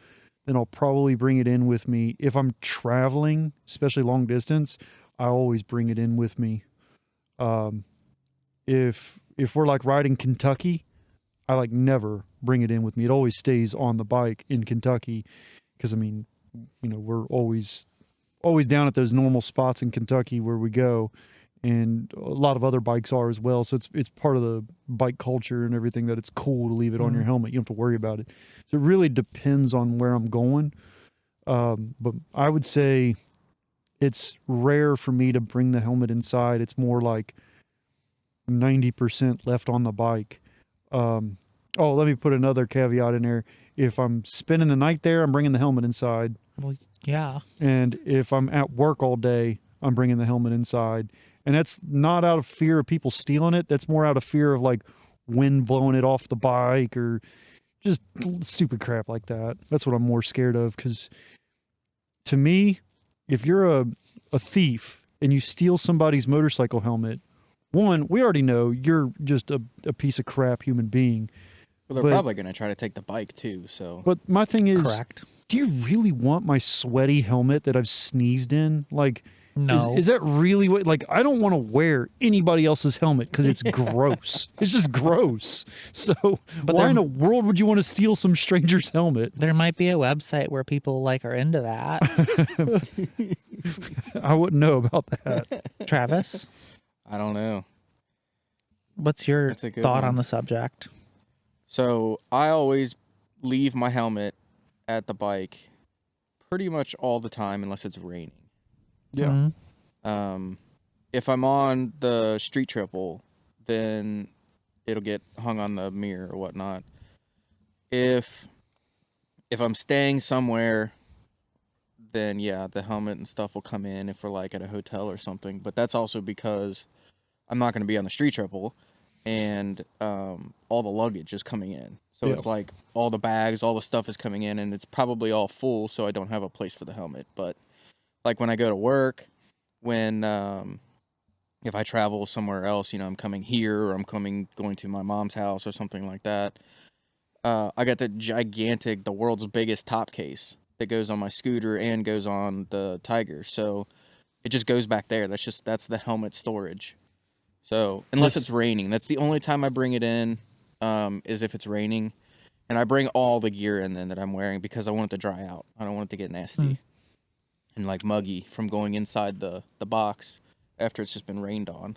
A: then I'll probably bring it in with me. If I'm traveling, especially long distance, I always bring it in with me. If we're like riding Kentucky, I like never bring it in with me. It always stays on the bike in Kentucky because I mean, you know, we're always down at those normal spots in Kentucky where we go, and a lot of other bikes are as well. So it's part of the bike culture and everything that it's cool to leave it on your helmet. You don't have to worry about it. So it really depends on where I'm going. But I would say it's rare for me to bring the helmet inside. It's more like 90% left on the bike. Let me put another caveat in there. If I'm spending the night there, I'm bringing the helmet inside.
C: Well, yeah.
A: And if I'm at work all day, I'm bringing the helmet inside. And that's not out of fear of people stealing it. That's more out of fear of like wind blowing it off the bike or just stupid crap like that. That's what I'm more scared of. Because to me, if you're a thief and you steal somebody's motorcycle helmet, one, we already know you're just a piece of crap human being.
B: Well, they're probably going to try to take the bike too. So,
A: but my thing is,
C: Correct.
A: do you really want my sweaty helmet that I've sneezed in? Like,
C: No.
A: is that really what? Like, I don't want to wear anybody else's helmet because it's gross. It's just gross. So,
C: But
A: why
C: there-
A: in the world would you want to steal some stranger's helmet?
C: There might be a website where people like are into that.
A: I wouldn't know about that.
C: Travis,
B: I don't know.
C: what's your
B: That's a good
C: thought
B: one.
C: on the subject?
B: So I always leave my helmet at the bike pretty much all the time unless it's raining.
A: Yeah.
C: Mhm.
B: If I'm on the street triple, then it'll get hung on the mirror or whatnot. If I'm staying somewhere, then yeah, the helmet and stuff will come in if we're like at a hotel or something. But that's also because I'm not going to be on the street triple, and all the luggage is coming in. So
A: Yeah.
B: it's like all the bags, all the stuff is coming in, and it's probably all full, so I don't have a place for the helmet. But like when I go to work, when if I travel somewhere else, you know, I'm coming here or I'm going to my mom's house or something like that. I got the world's biggest top case that goes on my scooter and goes on the Tiger. So it just goes back there. That's the helmet storage. So unless
A: Yes.
B: it's raining, that's the only time I bring it in, is if it's raining. And I bring all the gear in then that I'm wearing because I want it to dry out. I don't want it to get nasty and like muggy from going inside the box after it's just been rained on.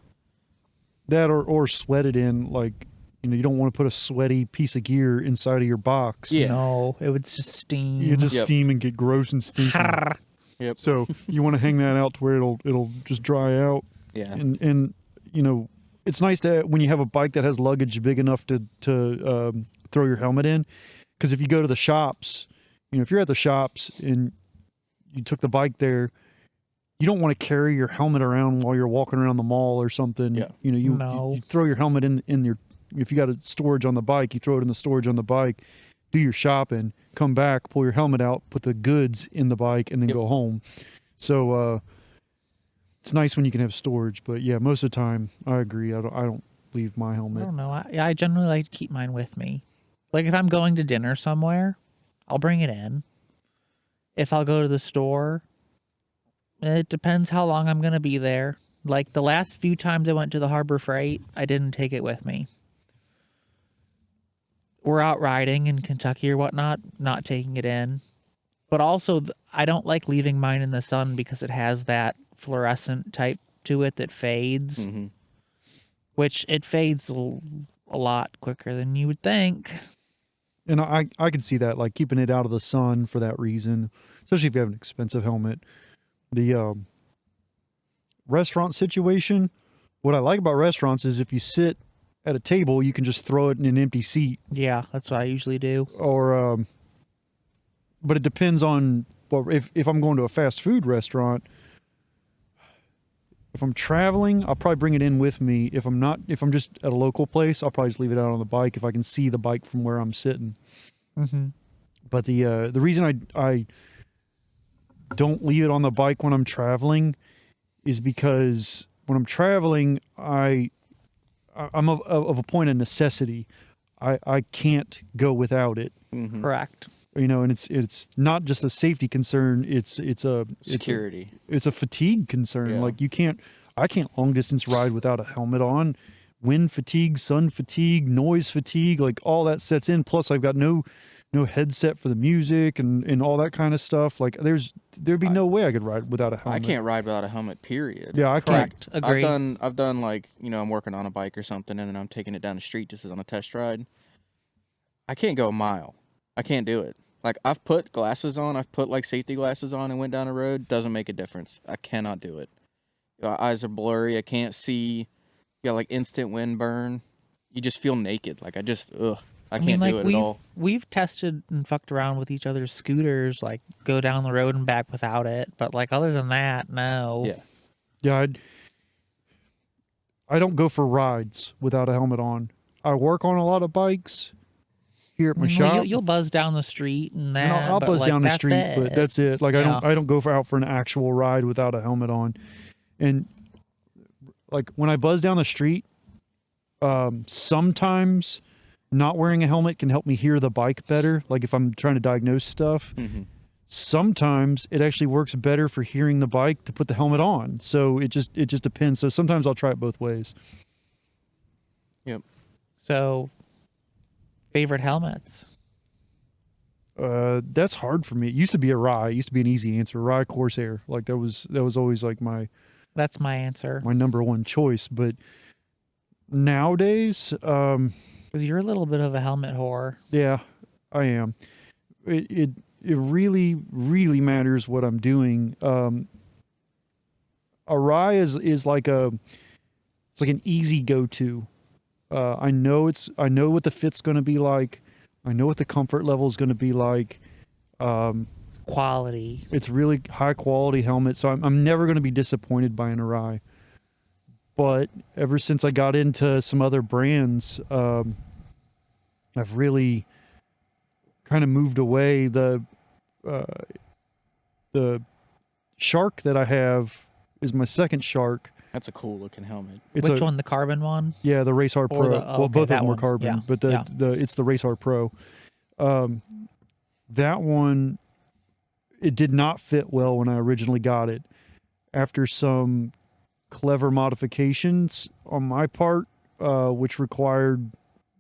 A: That or sweated in, like, you know, you don't want to put a sweaty piece of gear inside of your box.
B: Yeah.
C: No, it would just steam.
A: You just
B: Yep.
A: steam and get gross and stinky.
B: Yep.
A: So you want to hang that out to where it'll just dry out.
B: Yeah.
A: And you know, it's nice to when you have a bike that has luggage big enough to throw your helmet in, because if you go to the shops, you know, if you're at the shops and you took the bike there, you don't want to carry your helmet around while you're walking around the mall or something.
B: Yeah.
A: You know, you
C: No.
A: throw your helmet in your, if you got a storage on the bike, you throw it in the storage on the bike, do your shopping, come back, pull your helmet out, put the goods in the bike, and then
B: Yep.
A: go home. So it's nice when you can have storage, but yeah, most of the time I agree. I don't leave my
C: I
A: helmet.
C: don't know. I generally like to keep mine with me. Like if I'm going to dinner somewhere, I'll bring it in. If I'll go to the store, it depends how long I'm going to be there. Like the last few times I went to the Harbor Freight, I didn't take it with me. We're out riding in Kentucky or whatnot, not taking it in. But also, I don't like leaving mine in the sun because it has that fluorescent type to it that fades,
B: Mm-hmm.
C: which it fades a lot quicker than you would think.
A: And I can see that, like keeping it out of the sun for that reason, especially if you have an expensive helmet. The restaurant situation, what I like about restaurants is if you sit at a table, you can just throw it in an empty seat.
C: Yeah, that's what I usually do.
A: Or but it depends on But if I'm going to a fast food restaurant, if I'm traveling, I'll probably bring it in with me. If I'm just at a local place, I'll probably just leave it out on the bike if I can see the bike from where I'm sitting.
C: Mm-hmm.
A: But the reason I don't leave it on the bike when I'm traveling is because when I'm traveling, I'm of a point of necessity. I can't go without it.
B: Mhm.
C: Correct.
A: You know, and it's not just a safety concern. It's a
B: Security.
A: It's a fatigue concern.
B: Yeah.
A: Like I can't long distance ride without a helmet on. Wind fatigue, sun fatigue, noise fatigue, like all that sets in. Plus, I've got no headset for the music and all that kind of stuff. Like there'd be no way I could ride without a
B: I
A: helmet.
B: can't ride without a helmet, period.
A: Yeah, I can't.
C: Correct. Agree.
B: I've done like, I'm working on a bike or something and then I'm taking it down the street just as on a test ride. I can't go a mile. I can't do it. Like I've put glasses on, I've put like safety glasses on and went down the road. Doesn't make a difference. I cannot do it. My eyes are blurry. I can't see. You got like instant wind burn. You just feel naked. Like I can't do it at all.
C: We've tested and fucked around with each other's scooters, like go down the road and back without it. But like other than that, no.
B: Yeah.
A: Yeah, I don't go for rides without a helmet on. I work on a lot of bikes here at my shop.
C: You'll buzz down the street and
A: And
C: that.
A: I'll
C: but,
A: buzz
C: like,
A: down the
C: that's
A: street,
C: it.
A: but that's it. Like
C: Yeah.
A: I don't go out for an actual ride without a helmet on. And like when I buzz down the street, sometimes not wearing a helmet can help me hear the bike better. Like if I'm trying to diagnose stuff,
B: Mhm.
A: sometimes it actually works better for hearing the bike to put the helmet on. So it just depends. So sometimes I'll try it both ways.
C: So, favorite helmets?
A: That's hard for me. It used to be a Rye. It used to be an easy answer. Rye Corsair. Like that was always like my
C: That's my answer.
A: number one choice. But nowadays,
C: Because you're a little bit of a helmet whore.
A: yeah, I am. It really matters what I'm doing. A Rye is like it's like an easy go-to. I know what the fit's going to be like. I know what the comfort level is going to be like.
C: It's quality.
A: It's really high quality helmet, so I'm never going to be disappointed by an Arai. But ever since I got into some other brands, I've really kind of moved away. The Shark that I have is my second Shark.
B: That's a cool looking helmet.
A: It's
C: Which one? The carbon one?
A: Yeah, the Race R
C: Or
A: Pro.
C: the-
A: Well,
C: okay,
A: both of
C: that
A: them were
C: one.
A: carbon,
C: Yeah,
A: but
C: yeah.
A: it's the Race R Pro. That one, it did not fit well when I originally got it. After some clever modifications on my part, which required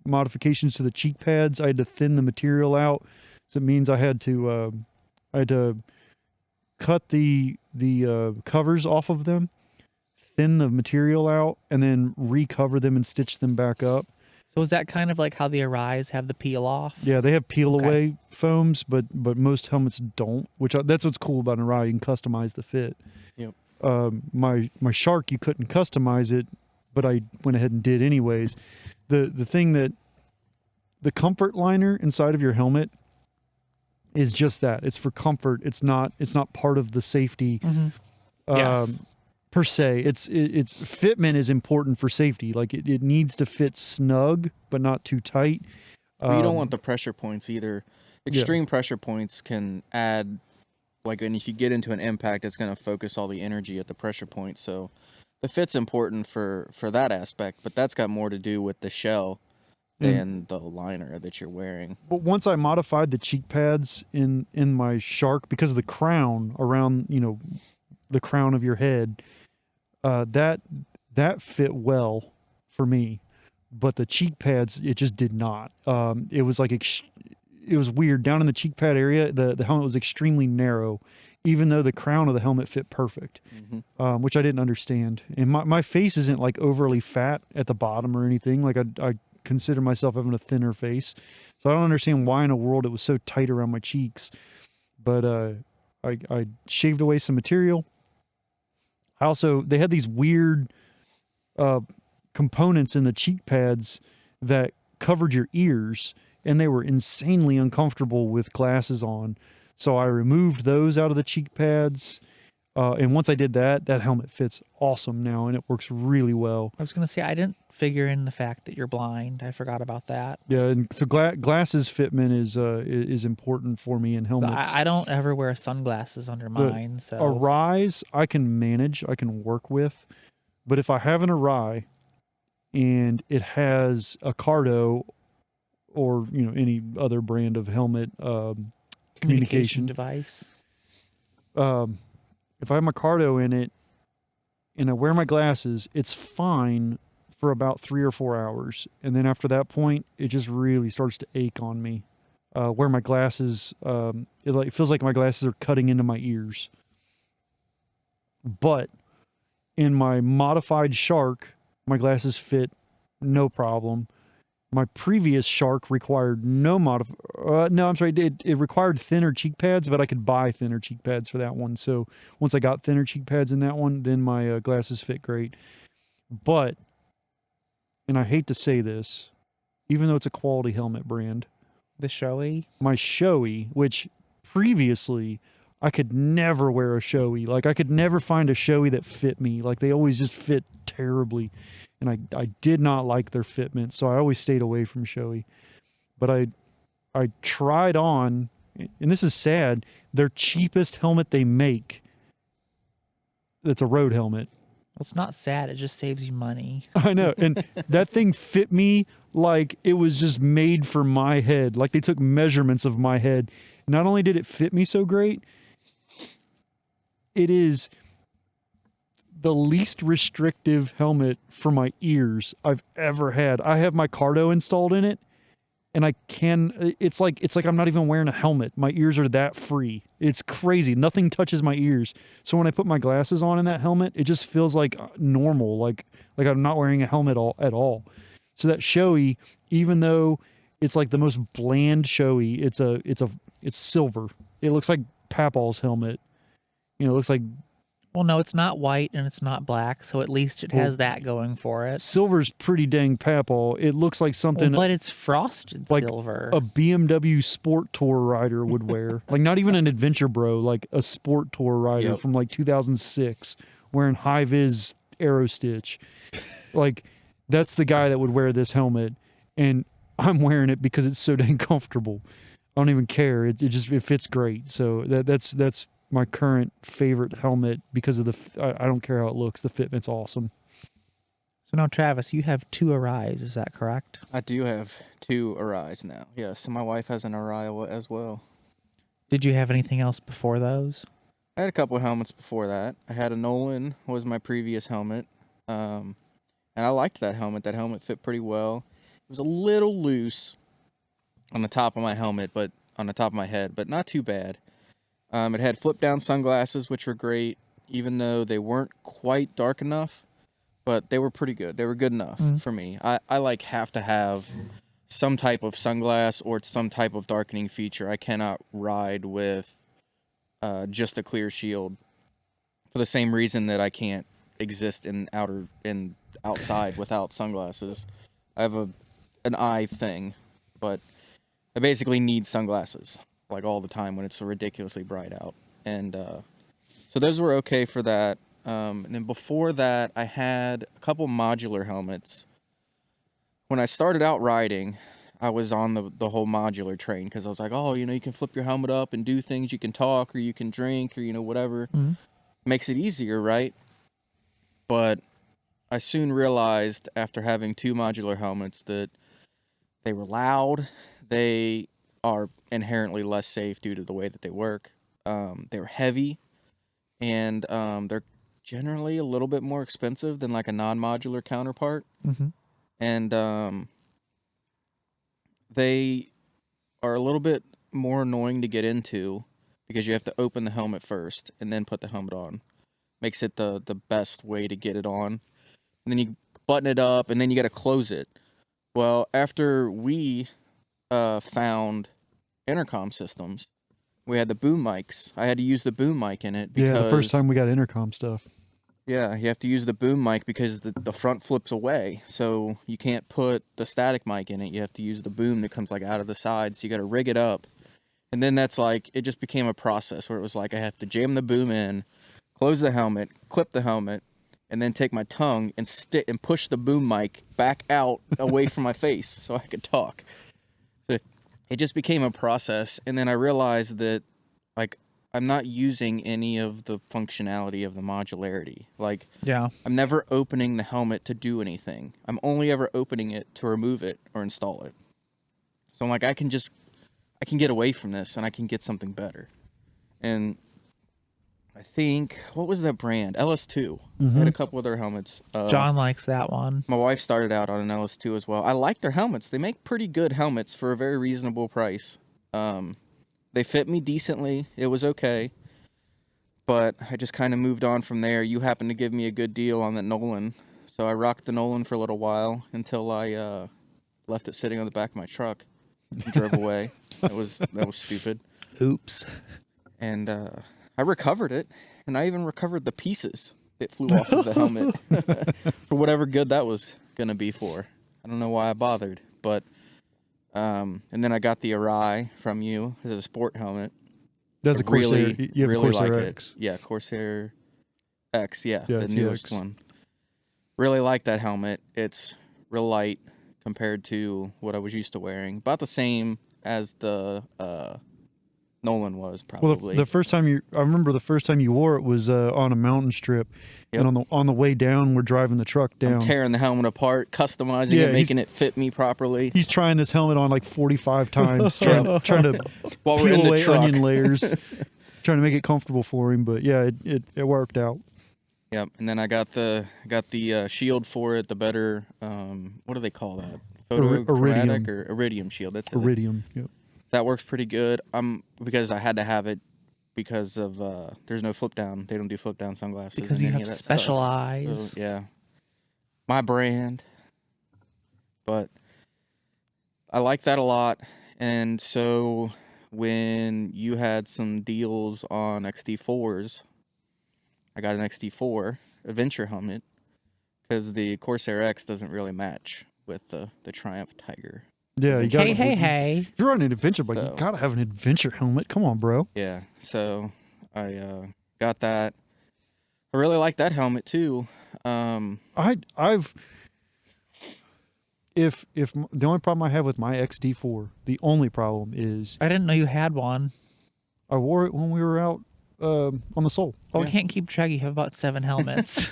A: modifications to the cheek pads, I had to thin the material out. So it means I had to cut the covers off of them, thin the material out, and then recover them and stitch them back up.
C: So is that kind of like how the Arise have the peel off?
A: Yeah, they have peel
C: Okay.
A: away foams, but most helmets don't. That's what's cool about an Arai. You can customize the fit.
B: Yep.
A: My Shark, you couldn't customize it, but I went ahead and did anyways. The thing that the comfort liner inside of your helmet is just that. It's for comfort. It's not part of the safety.
C: Mm-hmm. Yes.
A: Per se. It's fitment is important for safety. Like it needs to fit snug but not too tight.
B: But you don't want the pressure points either.
A: Yeah.
B: Extreme pressure points can add, and if you get into an impact, it's going to focus all the energy at the pressure point. So the fit's important for that aspect, but that's got more to do with the shell than the liner that you're wearing.
A: But once I modified the cheek pads in my Shark because of the crown around, the crown of your head, that fit well for me. But the cheek pads, it just did not. It was like it was weird down in the cheek pad area. The helmet was extremely narrow, even though the crown of the helmet fit perfect, which I didn't understand. And my face isn't like overly fat at the bottom or anything. Like I consider myself having a thinner face, so I don't understand why in the world it was so tight around my cheeks. But I shaved away some material. They had these weird components in the cheek pads that covered your ears, and they were insanely uncomfortable with glasses on. So I removed those out of the cheek pads. And once I did that, that helmet fits awesome now, and it works really well.
C: I was gonna say I didn't figure in the fact that you're blind. I forgot about that.
A: Yeah, and so glasses fitment is important for me in
C: So
A: helmets.
C: I don't ever wear sunglasses under mine. So
A: A rise I can manage, I can work with, but if I have an Arai and it has a Cardo or any other brand of helmet communication,
C: device.
A: If I have my Cardo in it and I wear my glasses, it's fine for about 3 or 4 hours, and then after that point, it just really starts to ache on me. Wear my glasses, it feels like my glasses are cutting into my ears. But in my modified Shark, my glasses fit no problem. My previous Shark required it required thinner cheek pads, but I could buy thinner cheek pads for that one. So once I got thinner cheek pads in that one, then my glasses fit great. But, and I hate to say this, even though it's a quality helmet brand,
C: The Shoei.
A: my Shoei, which previously I could never wear a Shoei. Like I could never find a Shoei that fit me. Like they always just fit terribly. And I did not like their fitment, so I always stayed away from Shoei. But I tried on, and this is sad, their cheapest helmet they make. That's a road helmet.
C: Well, it's not sad. It just saves you money.
A: I know. And that thing fit me like it was just made for my head. Like they took measurements of my head. Not only did it fit me so great, it is the least restrictive helmet for my ears I've ever had. I have my Cardo installed in it, and it's like I'm not even wearing a helmet. My ears are that free. It's crazy. Nothing touches my ears. So when I put my glasses on in that helmet, it just feels like normal, like I'm not wearing a helmet at all. So that Shoei, even though it's like the most bland Shoei, it's silver. It looks like Papal's helmet. It looks like
C: Well, no, it's not white and it's not black, so at least it has that going for it.
A: silver's pretty dang Papal. It looks like something
C: But it's frosted
A: like
C: silver.
A: a BMW Sport Tour rider would wear. Like not even an adventure bro, like a Sport Tour rider
B: Yep.
A: from like 2006 wearing high vis Aero Stitch. Like that's the guy that would wear this helmet, and I'm wearing it because it's so dang comfortable. I don't even care. It fits great. So that's my current favorite helmet because of I don't care how it looks. The fitment's awesome.
C: So now, Travis, you have 2 Arais, is that correct?
B: I do have 2 Arais now. Yes, and my wife has an Arai as well.
C: Did you have anything else before those?
B: I had a couple of helmets before that. I had a Nolan was my previous helmet, and I liked that helmet. That helmet fit pretty well. It was a little loose on the top of my helmet, but on the top of my head, but not too bad. It had flip down sunglasses, which were great, even though they weren't quite dark enough, but they were pretty good. They were good enough for me. I like have to have some type of sunglass or some type of darkening feature. I cannot ride with just a clear shield for the same reason that I can't exist in outside without sunglasses. I have an eye thing, but I basically need sunglasses like all the time when it's ridiculously bright out. And so those were okay for that. And then before that, I had a couple modular helmets. When I started out riding, I was on the whole modular train because I was like, oh, you can flip your helmet up and do things. You can talk or you can drink or, whatever.
C: Mhm.
B: Makes it easier, right? But I soon realized after having 2 modular helmets that they were loud. They are inherently less safe due to the way that they work. They're heavy, and they're generally a little bit more expensive than like a non-modular counterpart.
C: Mm-hmm.
B: And they are a little bit more annoying to get into because you have to open the helmet first and then put the helmet on. Makes it the best way to get it on. And then you button it up, and then you got to close it. Well, after we found intercom systems, we had the boom mics. I had to use the boom mic in it because
A: Yeah, the first time we got intercom stuff.
B: Yeah, you have to use the boom mic because the front flips away, so you can't put the static mic in it. You have to use the boom that comes like out of the side. So you got to rig it up, And then that's like, it just became a process where it was like I have to jam the boom in, close the helmet, clip the helmet, and then take my tongue and stick and push the boom mic back out away from my face so I could talk. So it just became a process. And then I realized that like I'm not using any of the functionality of the modularity. Like
C: Yeah.
B: I'm never opening the helmet to do anything. I'm only ever opening it to remove it or install it. So I'm like, I can get away from this and I can get something better. And I think, what was that brand? LS2. I had a couple of their helmets.
C: John likes that one.
B: My wife started out on an LS2 as well. I like their helmets. They make pretty good helmets for a very reasonable price. They fit me decently. It was okay. But I just kind of moved on from there. You happened to give me a good deal on that Nolan. So I rocked the Nolan for a little while until I left it sitting on the back of my truck and drove away. That was stupid.
C: Oops.
B: And I recovered it, and I even recovered the pieces that flew off of the helmet for whatever good that was going to be for. I don't know why I bothered, but and then I got the Arai from you as a sport helmet.
A: That's a Corsair. You have a Corsair
B: like
A: X.
B: it. Yeah, Corsair X, yeah
A: Yeah,
B: the
A: it's the
B: newest
A: X.
B: one. Really like that helmet. It's real light compared to what I was used to wearing. About the same as the Nolan was
A: Well,
B: probably.
A: the first time I remember the first time you wore it was on a mountain strip,
B: Yep.
A: and on the way down, we're driving the truck
B: I'm
A: down.
B: tearing the helmet apart, customizing
A: Yeah,
B: it, making it fit me properly.
A: He's trying this helmet on like 45 times, trying to
B: While we're
A: peel
B: in the
A: away
B: truck.
A: onion layers, trying to make it comfortable for him. But yeah, it worked out.
B: Yep, and then I got the shield for it, the better what do they call that? Photochromatic or iridium shield. That's it.
A: Iridium. Yep.
B: That works pretty good. Because I had to have it because of there's no flip down. They don't do flip down sunglasses.
C: Because
B: and
C: you
B: any
C: have
B: of that
C: special
B: stuff.
C: eyes.
B: So, yeah, my brand. But I like that a lot, and so when you had some deals on XD4s, I got an XD4 adventure helmet because the Corsair X doesn't really match with the Triumph Tiger.
A: Yeah, you got.
C: Hey.
A: If you're on an adventure bike,
B: So-
A: you gotta have an adventure helmet. Come on, bro.
B: Yeah, so I got that. I really like that helmet too.
A: I've if the only problem I have with my XD4, the only problem is
C: I didn't know you had one.
A: I wore it when we were out on the Soul.
C: Well,
B: Yeah.
C: we can't keep track. You have about 7 helmets.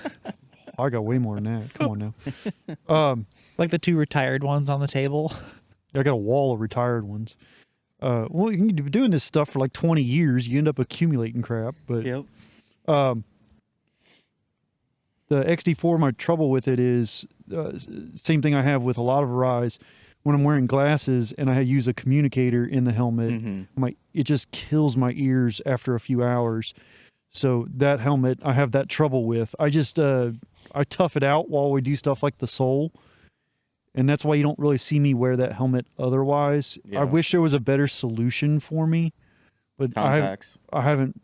A: I got way more than that. Come on now.
C: Like the 2 retired ones on the table.
A: I got a wall of retired ones. Well, you've been doing this stuff for like 20 years. You end up accumulating crap. But
B: Yep.
A: the XD4, my trouble with it is same thing I have with a lot of Arais. When I'm wearing glasses and I use a communicator in the helmet, it just kills my ears after a few hours. So that helmet, I have that trouble with. I just I tough it out while we do stuff like the Soul. And that's why you don't really see me wear that helmet otherwise.
B: Yeah.
A: I wish there was a better solution for me, but
B: Contacts.
A: I haven't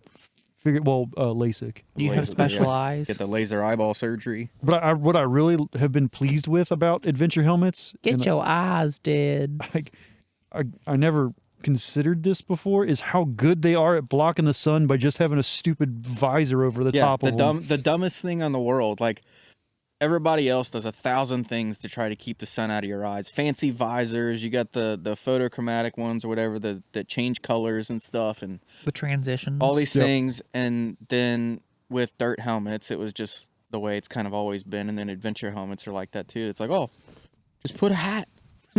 A: figured. Well, LASIK.
C: You have
B: Laser,
C: special
B: yeah.
C: eyes.
B: Get the laser eyeball surgery.
A: But what I really have been pleased with about adventure helmets,
C: Get
A: and
C: your eyes did.
A: I never considered this before, is how good they are at blocking the sun by just having a stupid visor over the top of them.
B: The dumbest thing on the world. Like everybody else does 1,000 things to try to keep the sun out of your eyes. Fancy visors. You got the photochromatic ones or whatever that change colors and stuff, and
C: The transitions.
B: all these
A: Yep.
B: things. And then with dirt helmets, it was just the way it's kind of always been. And then adventure helmets are like that too. It's like, oh, just put a hat.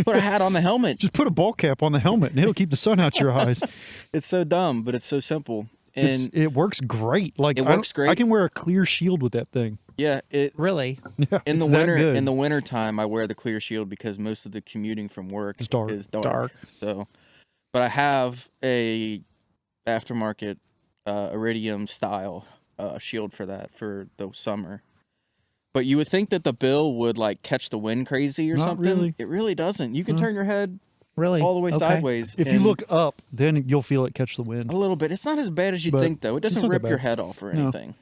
B: Put a hat on the helmet.
A: Just put a ball cap on the helmet and it'll keep the sun out your eyes.
B: It's so dumb, but it's so simple. And
A: It works great. Like
B: It works great.
A: I can wear a clear shield with that thing.
B: yeah,
C: Really?
A: Yeah,
B: in the
A: it's that
B: winter
A: good.
B: in the winter time I wear the clear shield because most of the commuting from work
A: It's dark.
B: is dark.
C: Dark.
B: So, but I have a aftermarket iridium style shield for that for the summer. But you would think that the bill would like catch the wind crazy or
A: Not
B: something.
A: really.
B: It really doesn't. You can
A: No.
B: turn your head
C: Really?
B: all the way
C: Okay.
B: sideways.
A: If you
B: and
A: look up, then you'll feel it catch the wind.
B: a little bit, it's not as bad as you
A: But
B: think though. It
A: it's
B: doesn't
A: not that
B: rip your
A: bad.
B: head off or
A: No.
B: anything.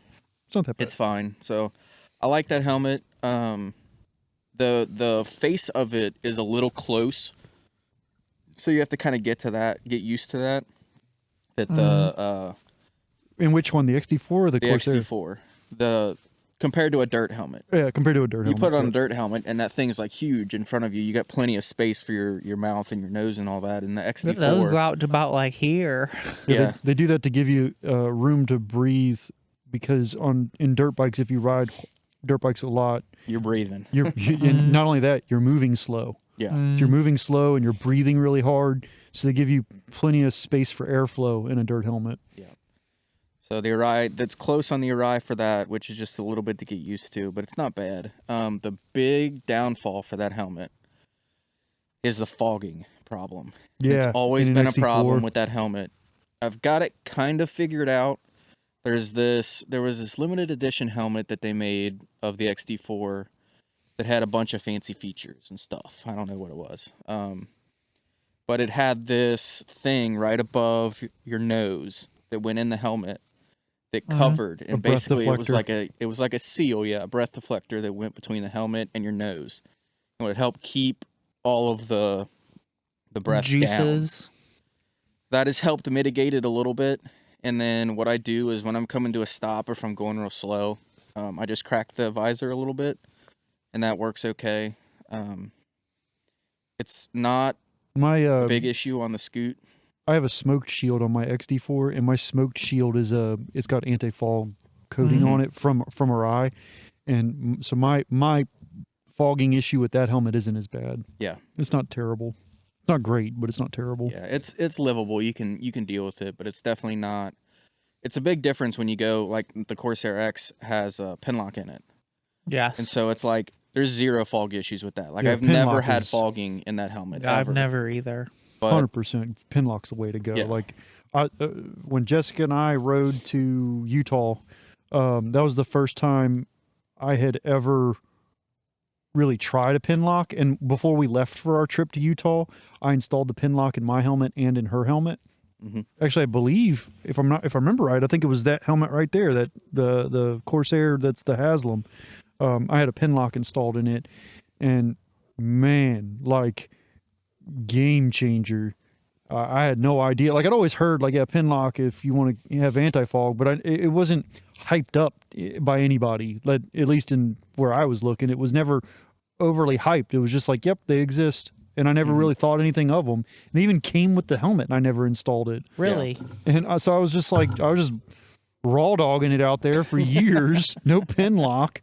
A: It's not that bad.
B: It's fine. So I like that helmet. The face of it is a little close, so you have to kind of get used to that. that the
A: In which one, the XD4 or the
B: the
A: Corsair?
B: XT4, the compared to a dirt helmet.
A: Yeah, compared to a dirt
B: You
A: helmet.
B: put on a
A: yeah.
B: dirt helmet, and that thing's like huge in front of you. You got plenty of space for your mouth and your nose and all that. And the XT4,
C: Those go out to about like here.
A: Yeah,
B: yeah,
A: they do that to give you room to breathe, because in dirt bikes, if you ride dirt bikes a lot,
B: you're breathing.
A: and not only that, you're moving slow.
B: Yeah,
C: Mm.
A: You're moving slow and you're breathing really hard, so they give you plenty of space for airflow in a dirt helmet.
B: so the Arai, that's close on the Arai for that, which is just a little bit to get used to, but it's not bad. The big downfall for that helmet is the fogging problem.
A: Yeah,
B: It's always
A: in an
B: been a problem
A: XT4.
B: with that helmet. I've got it kind of figured out. There was this limited edition helmet that they made of the XT4 that had a bunch of fancy features and stuff. I don't know what it was. But it had this thing right above your nose that went in the helmet that covered, and
A: breath
B: basically
A: deflector.
B: it was like a seal, yeah, a breath deflector that went between the helmet and your nose. It would help keep all of the breath down.
C: Juices.
B: That has helped mitigate it a little bit. And then what I do is when I'm coming to a stop or if I'm going real slow, I just crack the visor a little bit, and that works okay. It's not
A: My
B: a big issue on the Scoot.
A: I have a smoked shield on my XD4, and my smoked shield is it's got anti-fog coating
C: Mhm.
A: on it from Arai, and so my fogging issue with that helmet isn't as bad.
B: Yeah.
A: It's not terrible. It's not great, but it's not terrible.
B: Yeah, it's livable. You can deal with it, but it's definitely not. It's a big difference when you go, like the Corsair X has a pin lock in it,
C: Yes.
B: and so it's like there's zero fog issues with that. Like
A: Yeah,
B: I've
A: pin
B: never
A: lock
B: had
A: is-
B: fogging in that helmet.
C: I've
B: ever.
C: never either.
B: But
A: 100% Pinlock's the way to go.
B: Yeah.
A: Like when Jessica and I rode to Utah, that was the first time I had ever really tried a Pinlock. And before we left for our trip to Utah, I installed the Pinlock in my helmet and in her helmet.
B: Mhm.
A: Actually, I believe if I remember right, I think it was that helmet right there, that the Corsair, that's the Haslam. I had a Pinlock installed in it, and man, like, game changer. I had no idea. Like, I'd always heard, like, yeah, Pinlock if you want to have anti-fog, but it wasn't hyped up by anybody. At least in where I was looking, it was never overly hyped. It was just like, yep, they exist, and I never really thought anything of them. They even came with the helmet, and I never installed it.
C: Really?
A: And so I was just raw dogging it out there for years, no Pinlock.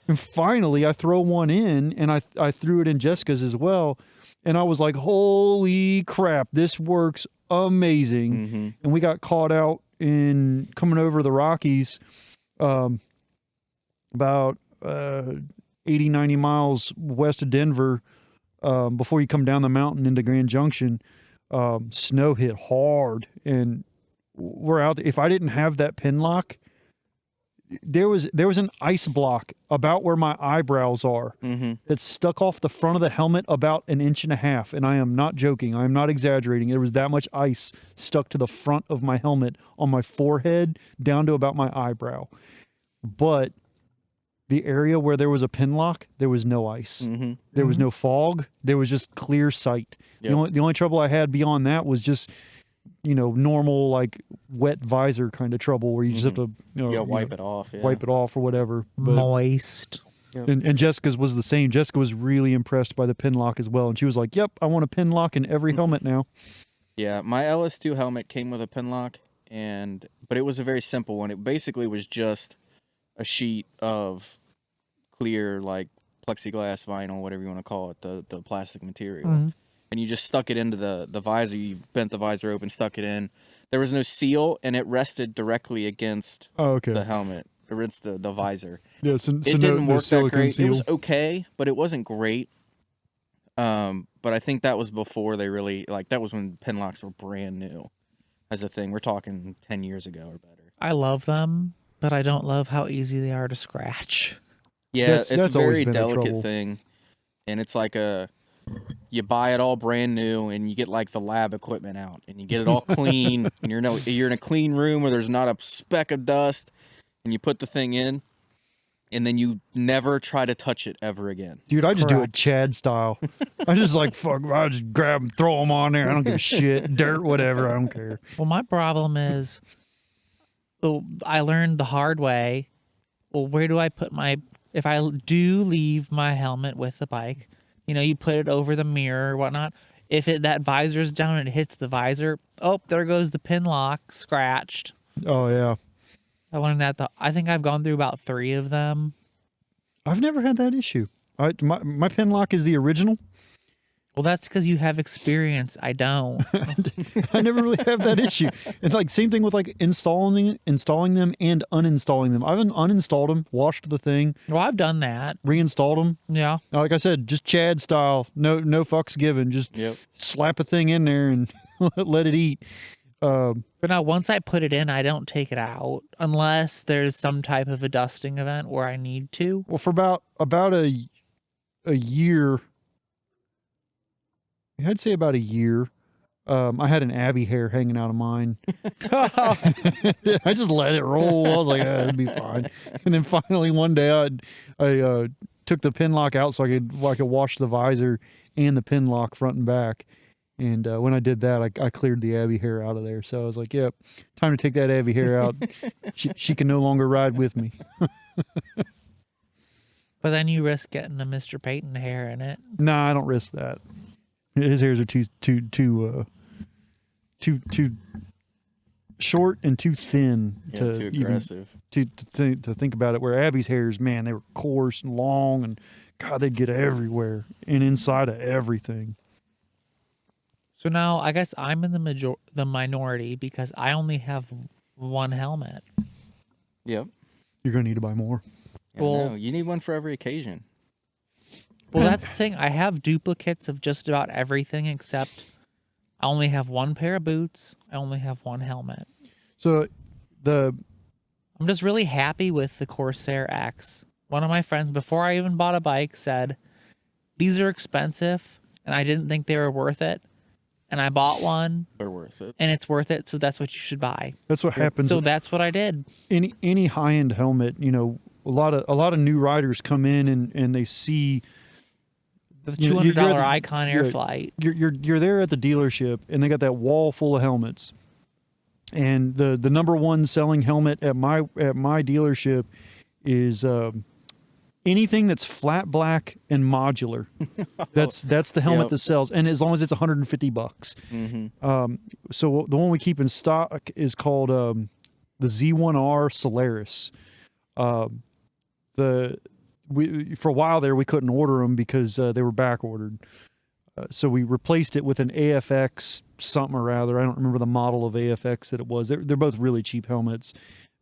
A: And finally, I throw one in, and I threw it in Jessica's as well. And I was like, holy crap, this works amazing.
B: Mhm.
A: And we got caught out in coming over the Rockies about 80, 90 miles west of Denver before you come down the mountain into Grand Junction. Snow hit hard, and we're out. If I didn't have that Pinlock, there was an ice block about where my eyebrows are
B: Mhm.
A: that stuck off the front of the helmet about 1.5 inches. And I am not joking. I am not exaggerating. There was that much ice stuck to the front of my helmet on my forehead down to about my eyebrow. But the area where there was a Pinlock, there was no ice.
B: Mhm.
A: There was no fog. There was just clear sight.
B: Yep.
A: The only trouble I had beyond that was just, normal, like, wet visor kind of trouble where you just have to,
B: Yeah, wipe it off. Yeah.
A: wipe it off or whatever. But
C: Moist.
A: and Jessica's was the same. Jessica was really impressed by the Pinlock as well, and she was like, "Yep, I want a Pinlock in every helmet now."
B: Yeah, my LS2 helmet came with a Pinlock, but it was a very simple one. It basically was just a sheet of clear, like, plexiglass, vinyl, whatever you want to call it, the plastic material.
C: Mhm.
B: And you just stuck it into the visor. You bent the visor open, stuck it in. There was no seal, and it rested directly against
A: Oh, okay.
B: the helmet, against the visor.
A: Yeah, so
B: It
A: no,
B: didn't
A: no
B: work that
A: silicone
B: great.
A: seal.
B: It was okay, but it wasn't great. But I think that was before they really, like, that was when Pinlocks were brand new as a thing. We're talking 10 years ago or better.
C: I love them, but I don't love how easy they are to scratch.
B: Yeah,
A: That's
B: it's a
A: always
B: very
A: been a
B: delicate
A: trouble.
B: thing. And it's like you buy it all brand new, and you get, like, the lab equipment out, and you get it all clean, and you're in a clean room where there's not a speck of dust, and you put the thing in, and then you never try to touch it ever again.
A: Dude, I just do it
C: Correct.
A: Chad style. I just like, fuck, I just grab them, throw them on there. I don't give a shit. Dirt, whatever. I don't care.
C: Well, my problem is, I learned the hard way. Well, where do I put if I do leave my helmet with the bike, you put it over the mirror or whatnot. If that visor's down and it hits the visor, oh, there goes the pin lock scratched.
A: Oh, yeah.
C: I learned that. I think I've gone through about 3 of them.
A: I've never had that issue. My pin lock is the original.
C: Well, that's because you have experience. I don't.
A: I never really have that issue. It's like same thing with like installing them and uninstalling them. I've uninstalled them, washed the thing,
C: Well, I've done that.
A: reinstalled them.
C: Yeah.
A: Like I said, just Chad style. No fucks given. Just
B: Yep.
A: slap a thing in there and let it eat.
C: But now, once I put it in, I don't take it out unless there's some type of a dusting event where I need to.
A: Well, for about a year, I'd say about a year, I had an Abbey hair hanging out of mine. I just let it roll. I was like, it'd be fine. And then finally one day, I took the pin lock out so I could wash the visor and the pin lock front and back. And when I did that, I cleared the Abbey hair out of there. So I was like, yep, time to take that Abbey hair out. she can no longer ride with me.
C: But then you risk getting a Mr. Payton hair in it.
A: Nah, I don't risk that. His hairs are too short and too thin
B: Yeah,
A: to
B: too
A: even
B: aggressive.
A: to think about it. Where Abby's hairs, man, they were coarse and long, and God, they'd get everywhere and inside of everything.
C: So now I guess I'm in the minority because I only have one helmet.
B: Yep.
A: You're gonna need to buy more.
B: Yeah,
C: Well-
B: no, you need one for every occasion.
C: Well, that's the thing. I have duplicates of just about everything except I only have one pair of boots. I only have one helmet.
A: So
C: I'm just really happy with the Corsair X. One of my friends, before I even bought a bike, said, these are expensive, and I didn't think they were worth it. And I bought one,
B: They're worth it.
C: and it's worth it, so that's what you should buy.
A: that's what happens.
C: So
A: with
C: that's what I did.
A: any high end helmet. You know, a lot of new riders come in and they see.
C: The
A: You know,
C: $200
A: you're at the-
C: Icon
A: yeah.
C: Airflight.
A: You're there at the dealership and they got that wall full of helmets, and the number one selling helmet at my dealership is anything that's flat black and modular. That's the helmet
B: Yep.
A: that sells, and as long as it's $150.
B: Mm-hmm.
A: So the one we keep in stock is called the Z1R Solaris. For a while there we couldn't order them because they were back ordered. So we replaced it with an AFX something or other. I don't remember the model of AFX that it was. They're both really cheap helmets,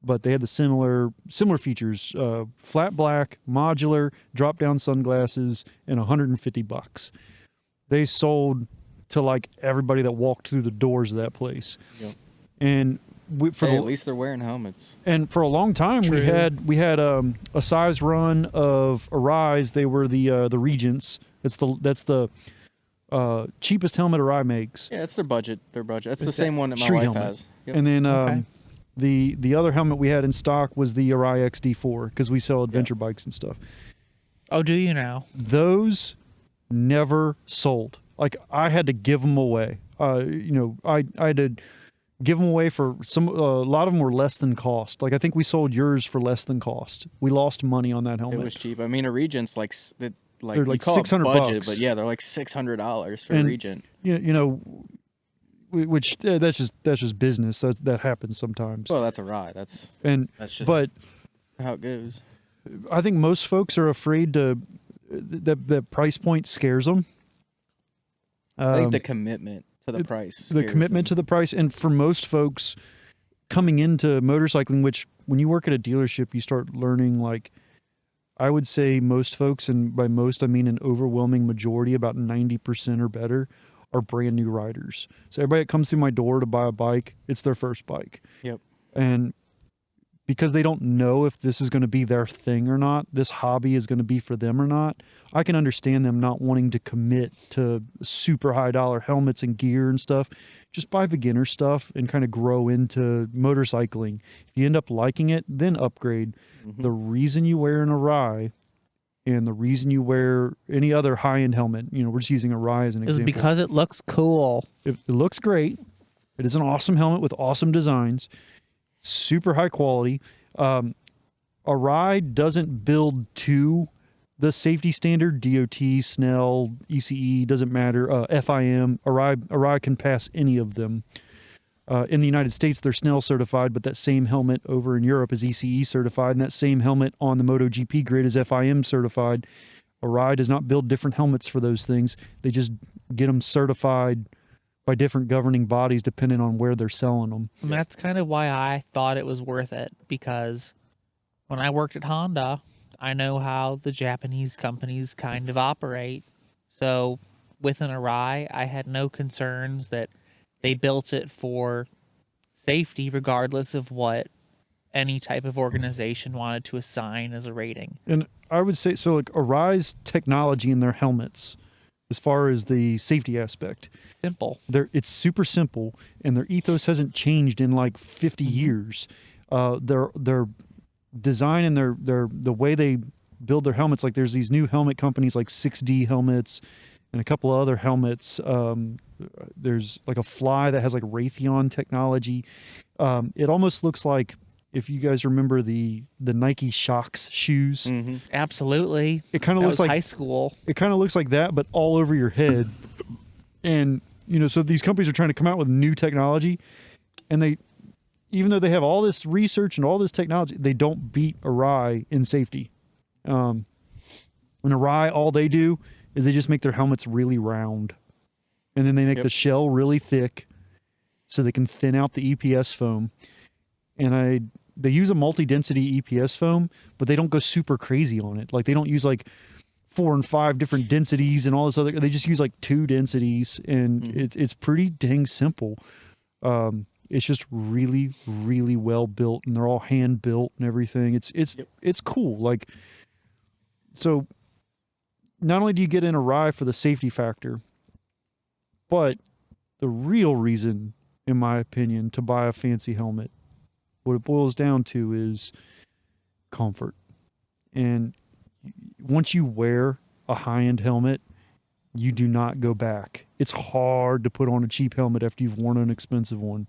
A: but they had the similar features: flat black, modular, drop down sunglasses, and $150. They sold to like everybody that walked through the doors of that place.
B: Yep.
A: And
B: Hey, at least they're wearing helmets.
A: and for a long time
C: True.
A: we had a size run of Arise. They were the Regents. That's the cheapest helmet Arai makes.
B: Yeah, it's their budget. That's
C: Is
B: the
C: that
B: same one that my
A: street
B: wife
A: helmet?
B: has. Yep.
A: And then
C: Okay.
A: the other helmet we had in stock was the Arai XD4 because we sell adventure bikes and stuff.
C: Oh, do you now?
A: Those never sold. Like I had to give them away. I had to give them away for some. A lot of them were less than cost. Like I think we sold yours for less than cost. We lost money on that
B: It
A: helmet.
B: was cheap. I mean, a Regent's like
A: They're
B: you
A: like
B: call it
A: $600
B: budget,
A: bucks.
B: but yeah, they're like $600 for a
A: And-
B: Regent.
A: Which that's just business. That happens sometimes.
B: Well, that's a ride. That's
A: That's
B: just
A: but
B: how it goes.
A: I think most folks are afraid to that price point scares them.
B: I think the commitment to the price.
A: The commitment to the price, and for most folks coming into motorcycling, which when you work at a dealership, you start learning. Like I would say, most folks, and by most I mean an overwhelming majority, about 90% or better, are brand new riders. So everybody that comes through my door to buy a bike, it's their first bike.
B: Yep.
A: And because they don't know if this is going to be their thing or not, this hobby is going to be for them or not. I can understand them not wanting to commit to super high dollar helmets and gear and stuff. Just buy beginner stuff and kind of grow into motorcycling. If you end up liking it, then upgrade. The reason you wear an Arai and the reason you wear any other high-end helmet, we're just using Arai as an
C: It was
A: example.
C: because it looks cool.
A: It looks great. It is an awesome helmet with awesome designs, super high quality. Arai doesn't build to the safety standard, DOT, Snell, ECE, doesn't matter, FIM. Arai can pass any of them. In the United States, they're Snell certified, but that same helmet over in Europe is ECE certified, and that same helmet on the MotoGP grid is FIM certified. Arai does not build different helmets for those things. They just get them certified by different governing bodies depending on where they're selling them.
C: And that's kind of why I thought it was worth it, because when I worked at Honda, I know how the Japanese companies kind of operate. So with an Arai, I had no concerns that they built it for safety regardless of what any type of organization wanted to assign as a rating.
A: And I would say, so like Arai's technology in their helmets, as far as the safety aspect,
C: Simple.
A: it's super simple, and their ethos hasn't changed in like 50 years. Their design and the way they build their helmets, like there's these new helmet companies like 6D helmets and a couple of other helmets. There's like a Fly that has like Raytheon technology. It almost looks like, if you guys remember the Nike Shox shoes,
C: Absolutely.
A: it kind of
C: That
A: looks
C: was
A: like
C: high school.
A: it kind of looks like that, but all over your head. And so these companies are trying to come out with new technology, and they, even though they have all this research and all this technology, they don't beat Arai in safety. When Arai, all they do is they just make their helmets really round, and then they make the shell really thick so they can thin out the EPS foam. And they use a multi-density EPS foam, but they don't go super crazy on it. Like they don't use like 4 and 5 different densities and all this other. They just use like 2 densities, and it's pretty dang simple. It's just really, really well built, and they're all hand built and everything. It's cool. Like, so not only do you get an Arai for the safety factor, but the real reason, in my opinion, to buy a fancy helmet, what it boils down to is comfort. And once you wear a high-end helmet, you do not go back. It's hard to put on a cheap helmet after you've worn an expensive one,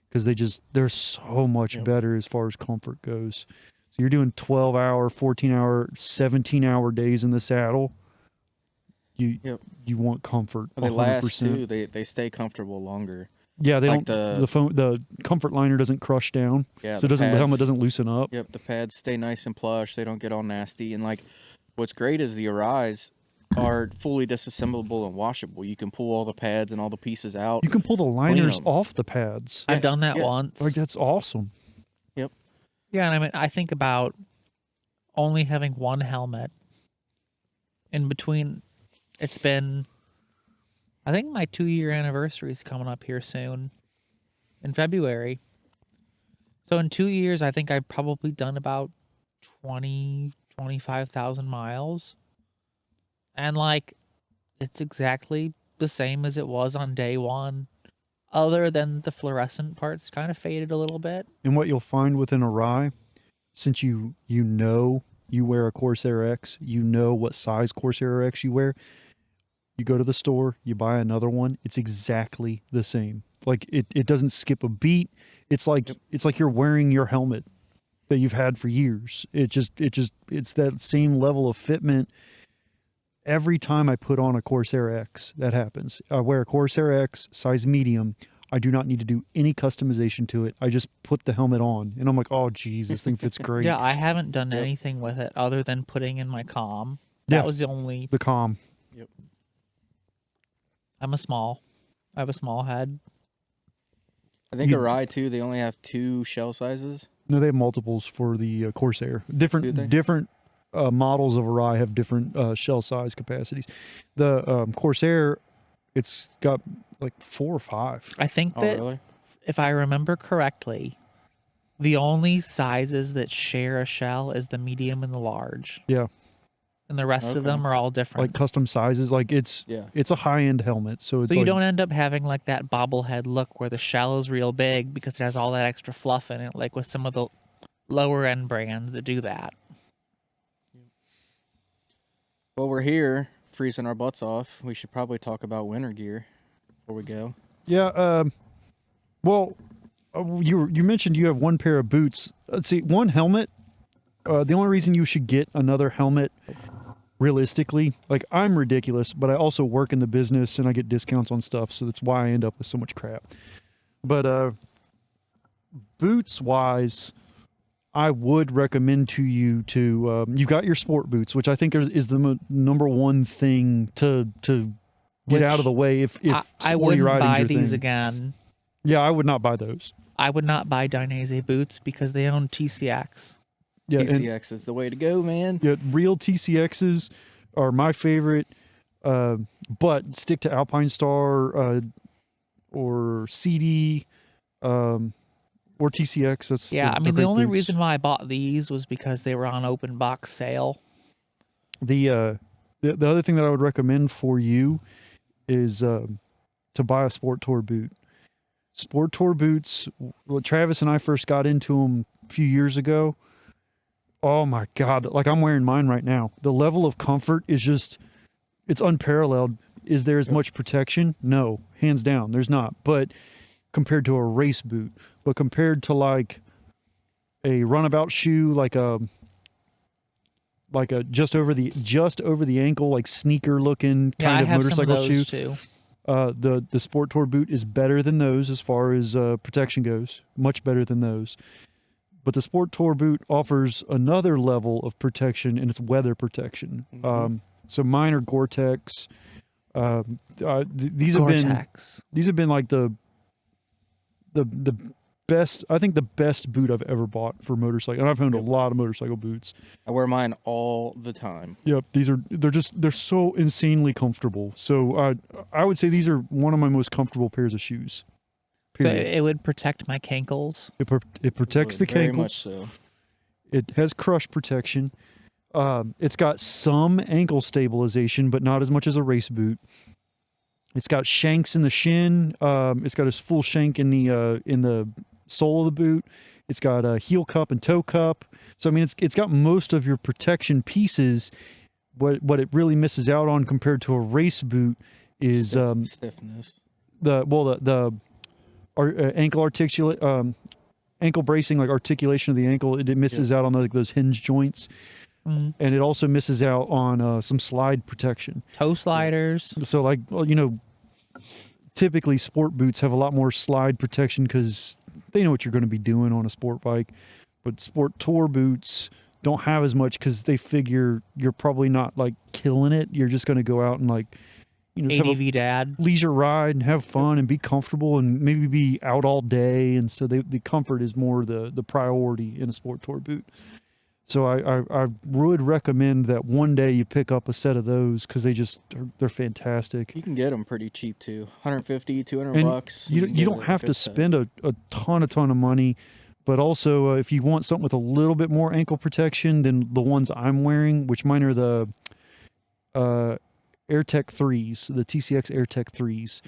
A: because they're so much better as far as comfort goes. So you're doing 12-hour, 14-hour, 17-hour days in the saddle. You want comfort.
B: They
A: 100%.
B: last too. They stay comfortable longer.
A: Yeah, they
B: Like
A: don't. The comfort liner doesn't crush down.
B: Yeah,
A: so
B: the
A: the helmet
B: pads-
A: doesn't loosen up.
B: Yep, the pads stay nice and plush. They don't get all nasty. And like, what's great is the Arais are fully disassemblable and washable. You can pull all the pads and all the pieces out.
A: You can pull the liners
B: 'em.
A: off the pads.
C: I've done that
B: yeah.
C: once.
A: Like, that's awesome.
B: Yep.
C: Yeah, and I mean, I think about only having one helmet. In between, it's been, I think my 2-year anniversary is coming up here soon, in February. So in 2 years, I think I've probably done about 25,000 miles. And like, it's exactly the same as it was on day one, other than the fluorescent parts kind of faded a little bit.
A: And what you'll find with an Arai, since you wear a Corsair X, you know what size Corsair X you wear. You go to the store, you buy another one, it's exactly the same. Like it doesn't skip a beat. It's like you're wearing your helmet that you've had for years. It's that same level of fitment. Every time I put on a Corsair X, that happens. I wear a Corsair X size medium. I do not need to do any customization to it. I just put the helmet on, and I'm like, oh, geez, this thing fits great.
C: Yeah, I haven't done anything with it other than putting in my comm. That
A: Yeah.
C: was the only.
A: The calm.
C: I have a small head.
B: I think
A: You-
B: Arai too. They only have 2 shell sizes.
A: No, they have multiples for the Corsair.
B: Do they?
A: Different models of Arai have different shell size capacities. The Corsair, it's got like 4 or 5.
C: I think
B: Oh,
C: that
B: really?
C: if I remember correctly, The only sizes that share a shell is the medium and the large,
A: Yeah,
C: and the rest of
B: Okay.
C: them are all different.
A: like custom sizes. Like it's
B: Yeah.
A: a high end helmet, so it's
C: So you
A: like,
C: don't end up having like that bobblehead look where the shell is real big because it has all that extra fluff in it, like with some of the lower end brands that do that.
B: Well, we're here freezing our butts off. We should probably talk about winter gear before we go.
A: yeah. Well, you mentioned you have one pair of boots. Let's see, one helmet. The only reason you should get another helmet, realistically, like I'm ridiculous, but I also work in the business and I get discounts on stuff, so that's why I end up with so much crap. But boots wise, I would recommend to you to you've got your sport boots, which I think is the number one thing to get out
C: Which
A: of the way if
C: I
A: sporty
C: wouldn't
A: riding's
C: buy
A: your
C: these
A: thing.
C: again.
A: Yeah, I would not buy those.
C: I would not buy Dainese boots because they own TCX.
A: Yeah, and-
B: PCX is the way to go, man.
A: yeah, real TCXs are my favorite, but stick to Alpine Star or CD or TCX. That's
C: Yeah, I
A: they're
C: mean, the
A: great
C: only
A: boots.
C: reason why I bought these was because they were on open box sale.
A: The other thing that I would recommend for you is to buy a Sport Tour boot. Sport Tour boots. Well, Travis and I first got into them a few years ago. Oh my God! Like I'm wearing mine right now. The level of comfort is just—it's unparalleled. Is there as much protection? No, hands down, there's not. But compared to a race boot, but compared to like a runabout shoe, like a just over the ankle, like sneaker looking
C: Yeah,
A: kind
C: I
A: of
C: have some of
A: motorcycle
C: those
A: shoe.
C: too.
A: The Sport Tour boot is better than those as far as protection goes. Much better than those. But the Sport Tour boot offers another level of protection, and it's weather protection.
B: Mhm.
A: So mine are Gore-Tex. These have been
C: Gore-Tex.
A: like the best. I think the best boot I've ever bought for motorcycle. And I've owned a lot of motorcycle boots.
B: I wear mine all the time.
A: Yep, they're so insanely comfortable. So I would say these are one of my most comfortable pairs of shoes.
C: So
A: Period.
C: it would protect my cankles.
A: It protects the
B: Very
A: cankles.
B: much so.
A: It has crush protection. It's got some ankle stabilization, but not as much as a race boot. It's got shanks in the shin. It's got a full shank in the sole of the boot. It's got a heel cup and toe cup. So I mean, it's got most of your protection pieces. What it really misses out on compared to a race boot is
B: Stiffness.
A: ankle bracing, like articulation of the ankle. It misses out on those hinge joints,
C: Mm.
A: and it also misses out on some slide protection.
C: Toe sliders.
A: So like, well, typically sport boots have a lot more slide protection because they know what you're going to be doing on a sport bike, but Sport Tour boots don't have as much because they figure you're probably not like killing it. You're just going to go out and like, just have a
C: ADV dad.
A: leisure ride and have fun and be comfortable and maybe be out all day. And so the comfort is more the priority in a Sport Tour boot. So I would recommend that one day you pick up a set of those because they're fantastic.
B: You can get them pretty cheap too. 150, 200
A: And
B: bucks.
A: you
B: can
A: you
B: get
A: don't
B: a
A: have to
B: good set.
A: spend a ton of money, but also if you want something with a little bit more ankle protection than the ones I'm wearing, which mine are the AirTech 3s, the TCX AirTech 3s.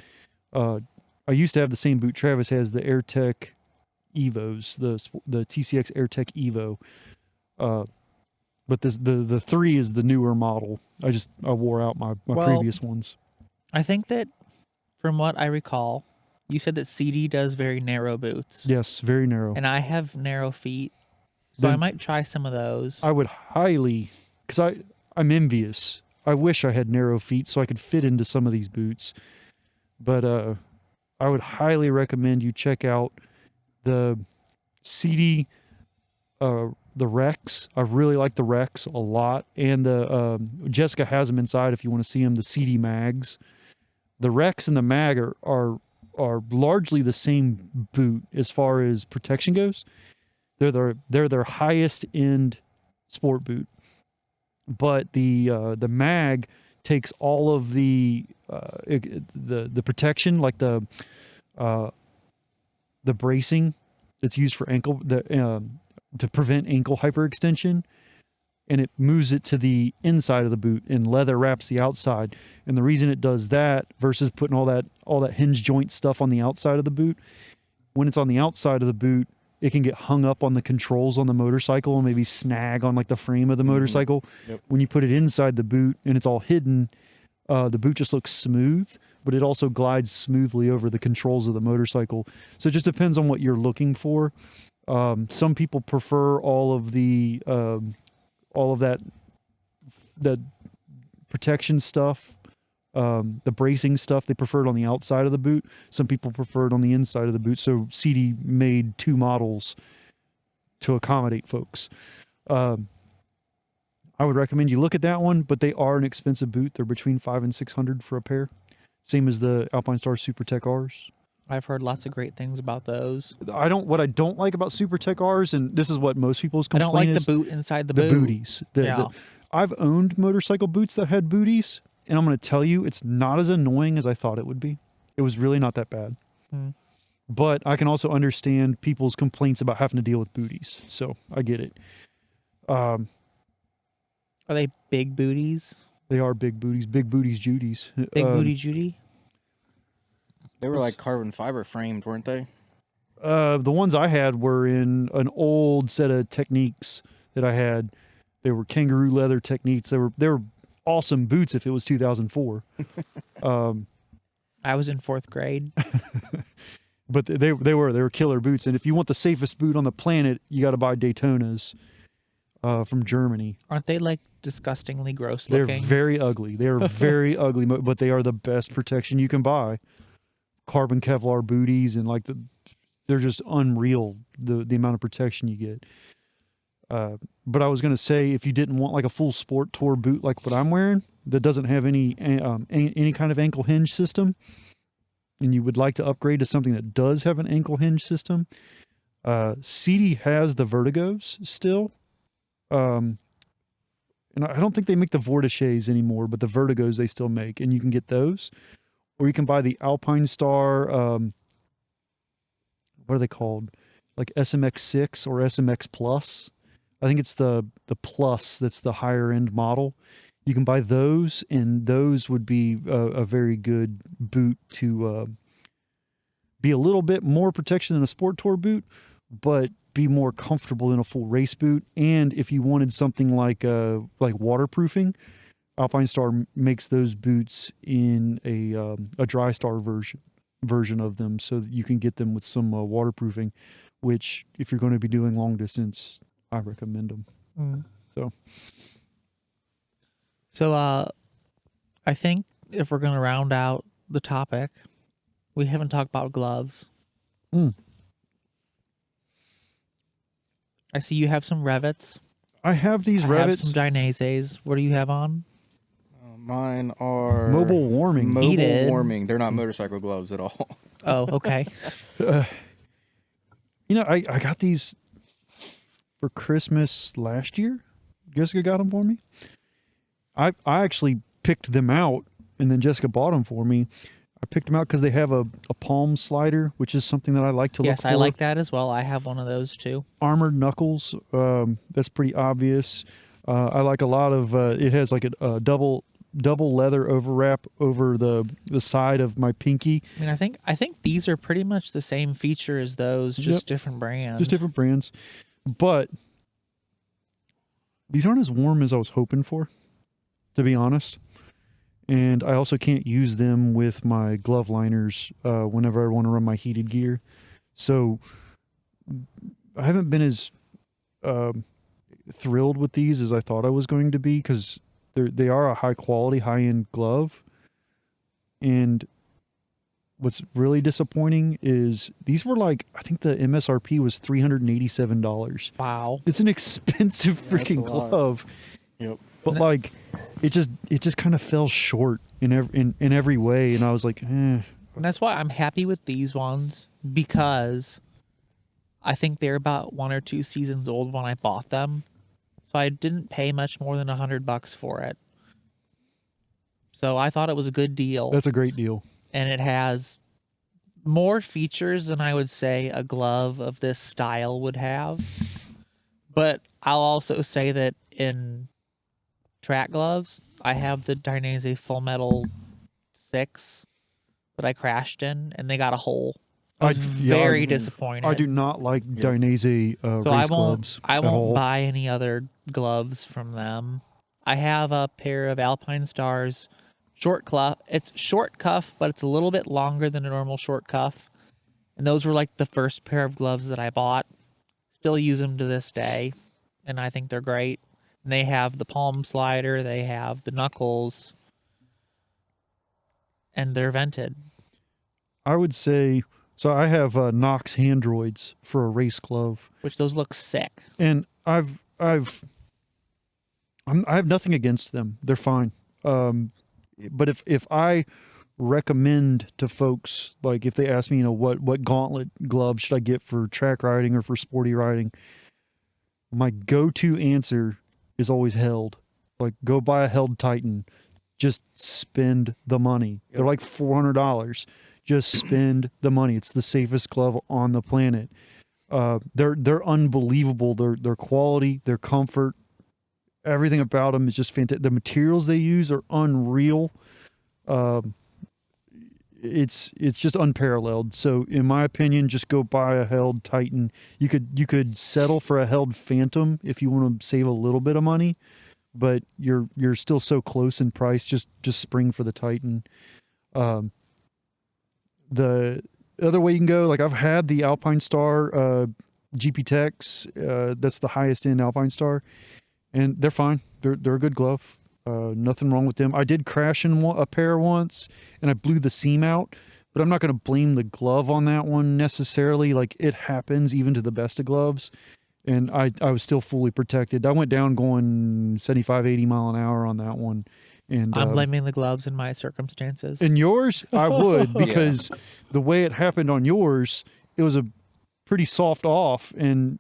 A: I used to have the same boot Travis has, the AirTech Evos, the TCX AirTech Evo. But the 3 is the newer model. I wore out my
C: Well,
A: previous ones.
C: I think that from what I recall, you said that CD does very narrow boots.
A: Yes, very narrow.
C: And I have narrow feet. So I
A: Then-
C: might try some of those.
A: I would highly, because I'm envious. I wish I had narrow feet so I could fit into some of these boots. But I would highly recommend you check out the CD, the Rex. I really like the Rex a lot. And the Jessica has them inside if you want to see them, the CD mags. The Rex and the mag are largely the same boot as far as protection goes. They're their highest end sport boot, but the mag takes all of the protection, like the bracing, It's used for to prevent ankle hyperextension, and it moves it to the inside of the boot, and leather wraps the outside. And the reason it does that versus putting all that hinge joint stuff on the outside of the boot, when it's on the outside of the boot, it can get hung up on the controls on the motorcycle and maybe snag on like the frame of the motorcycle.
B: Yep.
A: When you put it inside the boot and it's all hidden, the boot just looks smooth, but it also glides smoothly over the controls of the motorcycle. So it just depends on what you're looking for. Some people prefer all of that protection stuff, the bracing stuff. They prefer it on the outside of the boot. Some people prefer it on the inside of the boot. So CD made 2 models to accommodate folks. I would recommend you look at that one, but they are an expensive boot. They're between $500 and $600 for a pair. Same as the Alpine Star SuperTech R's.
C: I've heard lots of great things about those.
A: What I don't like about SuperTech R's, and this is what most people's
C: I
A: complaint
C: don't like
A: is,
C: the boot inside the
A: the
C: boot.
A: booties.
C: Yeah.
A: I've owned motorcycle boots that had booties, and I'm going to tell you, it's not as annoying as I thought it would be. It was really not that bad.
C: Hmm.
A: But I can also understand people's complaints about having to deal with booties. So I get it.
C: Are they big booties?
A: They are big booties, Judies.
C: Big booty Judy?
B: They were like carbon fiber framed, weren't they?
A: The ones I had were in an old set of Techniques that I had. They were kangaroo leather Techniques. They were awesome boots if it was 2004.
C: I was in 4th grade.
A: But they were killer boots. And if you want the safest boot on the planet, you got to buy Daytonas from Germany.
C: Aren't they like disgustingly gross
A: They're
C: looking?
A: very ugly. They are very ugly, but they are the best protection you can buy. Carbon Kevlar booties and they're just unreal, the amount of protection you get. But I was going to say, if you didn't want like a full sport tour boot like what I'm wearing that doesn't have any kind of ankle hinge system, and you would like to upgrade to something that does have an ankle hinge system, CD has the Vertigos still. And I don't think they make the Vortices anymore, but the Vertigos they still make, and you can get those. Or you can buy the Alpine Star, what are they called? Like SMX6 or SMX Plus. I think it's the Plus that's the higher end model. You can buy those, and those would be a very good boot to be a little bit more protection than a Sport Tour boot, but be more comfortable in a full race boot. And if you wanted something like waterproofing, Alpine Star makes those boots in a Dry Star version of them, so that you can get them with some waterproofing, which if you're going to be doing long distance, I recommend them.
C: Mm.
A: So
C: I think if we're going to round out the topic, we haven't talked about gloves. I see you have some Revits.
A: I have these
C: I have
A: Revits.
C: some Dainazes. What do you have on?
B: Mine are
A: Mobile warming.
C: Heated.
B: warming. They're not motorcycle gloves at all.
C: Oh, okay.
A: I got these for Christmas last year. Jessica got them for me. I actually picked them out, and then Jessica bought them for me. I picked them out because they have a palm slider, which is something that I like to look
C: Yes,
A: for.
C: I like that as well. I have one of those too.
A: Armored knuckles. That's pretty obvious. I like a lot of. It has like a double leather overwrap over the side of my pinky.
C: I mean, I think these are pretty much the same feature as those, just
A: Yep.
C: different brands.
A: Just different brands, but these aren't as warm as I was hoping for, to be honest. And I also can't use them with my glove liners whenever I want to run my heated gear. So I haven't been as thrilled with these as I thought I was going to be, because they are a high quality, high end glove. And what's really disappointing is these were like, I think the MSRP was $387.
C: Wow.
A: It's an expensive
B: Yeah, that's
A: freaking
B: a lot.
A: glove.
B: Yep.
A: But like, it just kind of fell short in every way, and I was like,
C: And that's why I'm happy with these ones, because I think they're about 1 or 2 seasons old when I bought them. So I didn't pay much more than $100 for it. So I thought it was a good deal.
A: that's a great deal.
C: And it has more features than I would say a glove of this style would have. But I'll also say that in track gloves, I have the Dainese Full Metal 6 that I crashed in, and they got a hole. I was very disappointed.
A: I do not like Dainese
C: so
A: race gloves.
C: I
A: at
C: won't
A: all.
C: buy any other gloves from them. I have a pair of Alpine Stars short cuff. It's short cuff, but it's a little bit longer than a normal short cuff. And those were like the first pair of gloves that I bought. Still use them to this day, and I think they're great. And they have the palm slider, they have the knuckles, and they're vented.
A: I would say so. I have Knox Handroids for a race glove,
C: Which those look sick.
A: and I have nothing against them. They're fine. But if I recommend to folks, like if they ask me, what gauntlet glove should I get for track riding or for sporty riding, my go-to answer is always Held. Like, go buy a Held Titan. Just spend the money. They're like $400. Just spend the money. It's the safest glove on the planet. They're unbelievable. Their quality, their comfort, everything about them is just fantastic. The materials they use are unreal. It's just unparalleled. So in my opinion, just go buy a Held Titan. You could settle for a Held Phantom if you want to save a little bit of money, but you're still so close in price. Just spring for the Titan. The other way you can go, like I've had the Alpine Star GP Techs. That's the highest end Alpine Star, and they're fine. They're a good glove. Nothing wrong with them. I did crash in a pair once, and I blew the seam out, but I'm not going to blame the glove on that one necessarily. Like, it happens even to the best of gloves, and I was still fully protected. I went down going 75, 80 mile an hour on that one. And
C: I'm blaming the gloves in my circumstances.
A: in yours, I would, because the way it happened on yours, it was a pretty soft off, and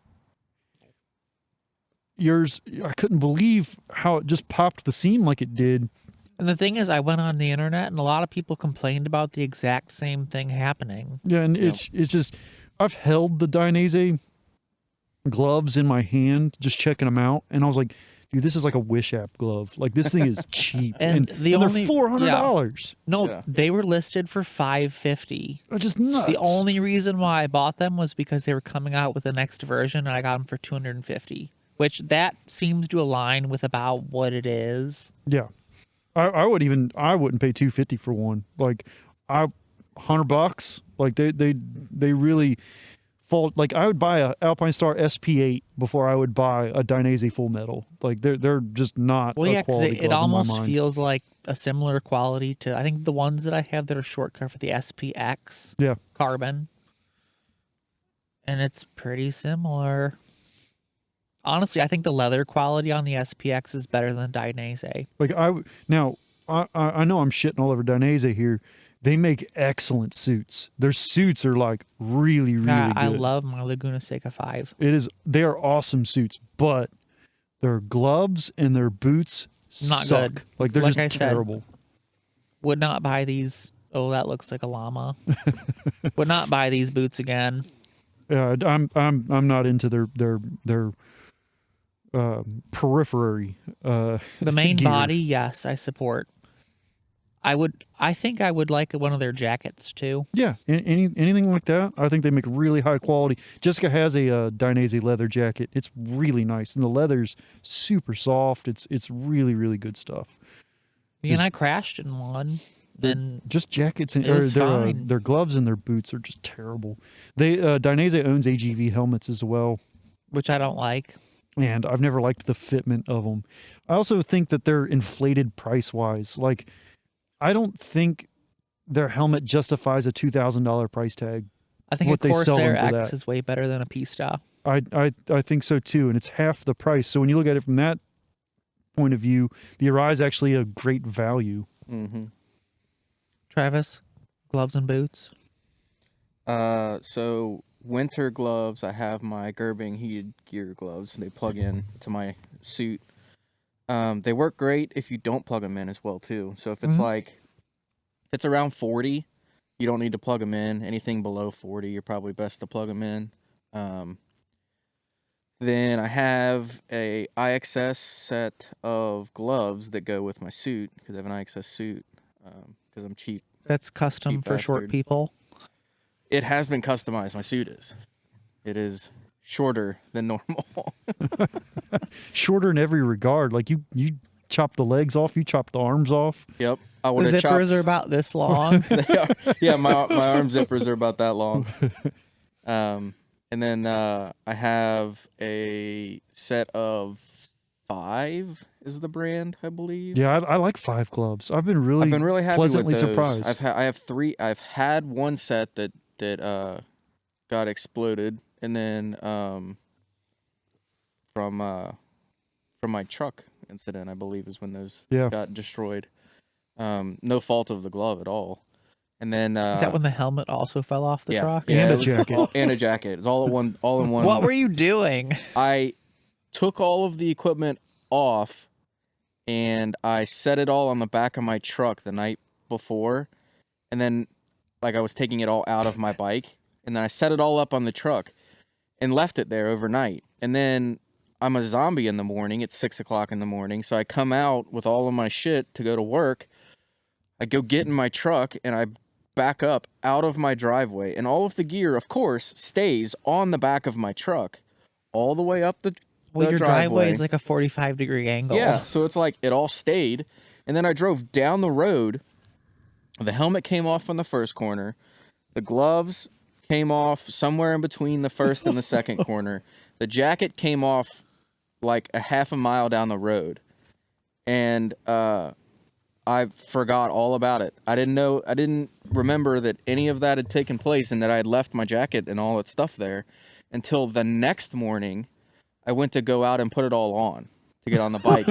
A: yours, I couldn't believe how it just popped the seam like it did.
C: And the thing is, I went on the internet, and a lot of people complained about the exact same thing happening.
A: Yeah, and it's just, I've held the Dainese gloves in my hand, just checking them out, and I was like, dude, this is like a Wish app glove. Like, this thing is cheap,
C: And
A: and
C: the only-
A: they're $400.
C: No,
B: Yeah.
C: they were listed for $550.
A: They're just nuts.
C: The only reason why I bought them was because they were coming out with the next version, and I got them for $250. Which that seems to align with about what it is.
A: Yeah, I wouldn't pay $250 for one. Like, $100. Like, they really fall. Like, I would buy a Alpine Star SP8 before I would buy a Dainese Full Metal. Like, they're just not.
C: Well,
A: a
C: yeah, because
A: quality
C: it
A: glove in my
C: almost
A: mind.
C: feels like a similar quality to, I think, the ones that I have that are shortcut for the SPX
A: Yeah,
C: carbon. And it's pretty similar. Honestly, I think the leather quality on the SPX is better than Dainese.
A: like I know I'm shitting all over Dainese here. They make excellent suits. Their suits are like really good.
C: I love my Laguna Seca 5.
A: They are awesome suits, but their gloves and their boots
C: Not
A: suck.
C: good.
A: Like, they're
C: Like
A: just
C: I said,
A: terrible.
C: Would not buy these. Oh, that looks like a llama. Would not buy these boots again.
A: Yeah, I'm not into their periphery.
C: The main
A: gear.
C: body, yes, I support. I think I would like one of their jackets too.
A: Yeah, anything like that. I think they make really high quality. Jessica has a Dainese leather jacket. It's really nice, and the leather's super soft. It's really good stuff.
C: And I crashed in one. And
A: Just jackets and
C: It was fine.
A: their gloves and their boots are just terrible. They Dainese owns AGV helmets as well,
C: which I don't like.
A: and I've never liked the fitment of them. I also think that they're inflated price wise. Like, I don't think their helmet justifies a $2,000 price tag.
C: I think
A: What
C: a
A: they sell
C: Corsair
A: them for
C: X
A: that.
C: is way better than a Pista.
A: I think so too, and it's half the price. So when you look at it from that point of view, the Arai is actually a great value.
B: Mm-hmm.
C: Travis, gloves and boots.
B: So winter gloves, I have my Gerbing heated gear gloves. They plug in to my suit. They work great if you don't plug them in as well too. So if it's
C: Mhm.
B: like, if it's around 40, You don't need to plug them in. Anything below 40, you're probably best to plug them in. Then I have a IXS set of gloves that go with my suit because I have an IXS suit because I'm cheap.
C: That's custom
B: Cheap
C: for short
B: bastard.
C: people.
B: It has been customized. My suit is. It is shorter than normal.
A: Shorter in every regard. Like you chop the legs off, you chop the arms off.
B: Yep. I
C: The
B: would have
C: zippers
B: chopped.
C: are about this long.
B: They are. Yeah, my arm zippers are about that long. And then I have a set of 5 is the brand, I believe.
A: Yeah, I like 5 gloves. I've been
B: I've been really happy
A: pleasantly
B: with those.
A: surprised.
B: I have 3. I've had one set that got exploded, and then from my truck incident, I believe, is when those
A: Yeah.
B: got destroyed. No fault of the glove at all. And then
C: Is that when the helmet also fell off the truck?
A: And a
B: it was
A: jacket.
B: and a jacket. It's all in one.
C: What were you doing?
B: I took all of the equipment off and I set it all on the back of my truck the night before. And then like I was taking it all out of my bike and then I set it all up on the truck and left it there overnight. And then I'm a zombie in the morning. It's 6 o'clock in the morning. So I come out with all of my shit to go to work. I go get in my truck and I back up out of my driveway. And all of the gear, of course, stays on the back of my truck all the way up the
C: Well, your driveway
B: driveway
C: is like a 45-degree angle.
B: Yeah, so it's like it all stayed. And then I drove down the road. The helmet came off on the first corner. The gloves came off somewhere in between the first and the second corner. The jacket came off like a half a mile down the road. And I forgot all about it. I didn't remember that any of that had taken place and that I had left my jacket and all that stuff there until the next morning. I went to go out and put it all on to get on the bike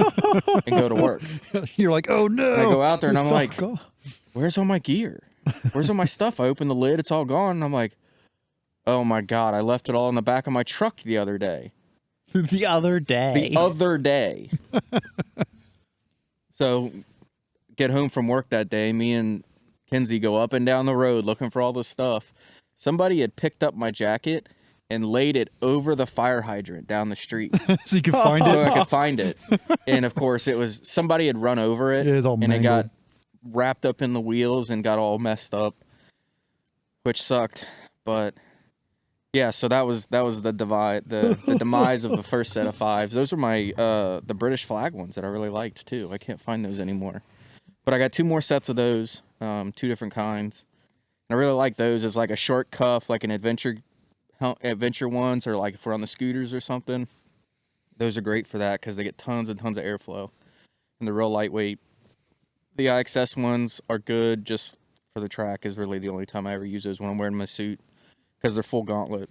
B: and go to work.
A: You're like, oh no.
B: And I go out there and I'm
A: It's all
B: like,
A: gone.
B: where's all my gear? Where's all my stuff? I open the lid, it's all gone. And I'm like, oh my God, I left it all in the back of my truck the other day.
C: The other day.
B: The other day. So get home from work that day, me and Kenzie go up and down the road looking for all this stuff. Somebody had picked up my jacket and laid it over the fire hydrant down the street
A: So you can find
B: so
A: it.
B: I could find it. And of course it was somebody had run over it
A: Yeah, it's all
B: and it got
A: mangled.
B: wrapped up in the wheels and got all messed up, which sucked. But yeah, so that was the demise of the first set of 5s. Those are my the British flag ones that I really liked too. I can't find those anymore. But I got 2 more sets of those, 2 different kinds. And I really like those as like a short cuff, like an adventure ones, or like if we're on the scooters or something. Those are great for that because they get tons and tons of airflow. And they're real lightweight. The IXS ones are good just for the track is really the only time I ever use those when I'm wearing my suit because they're full gauntlet.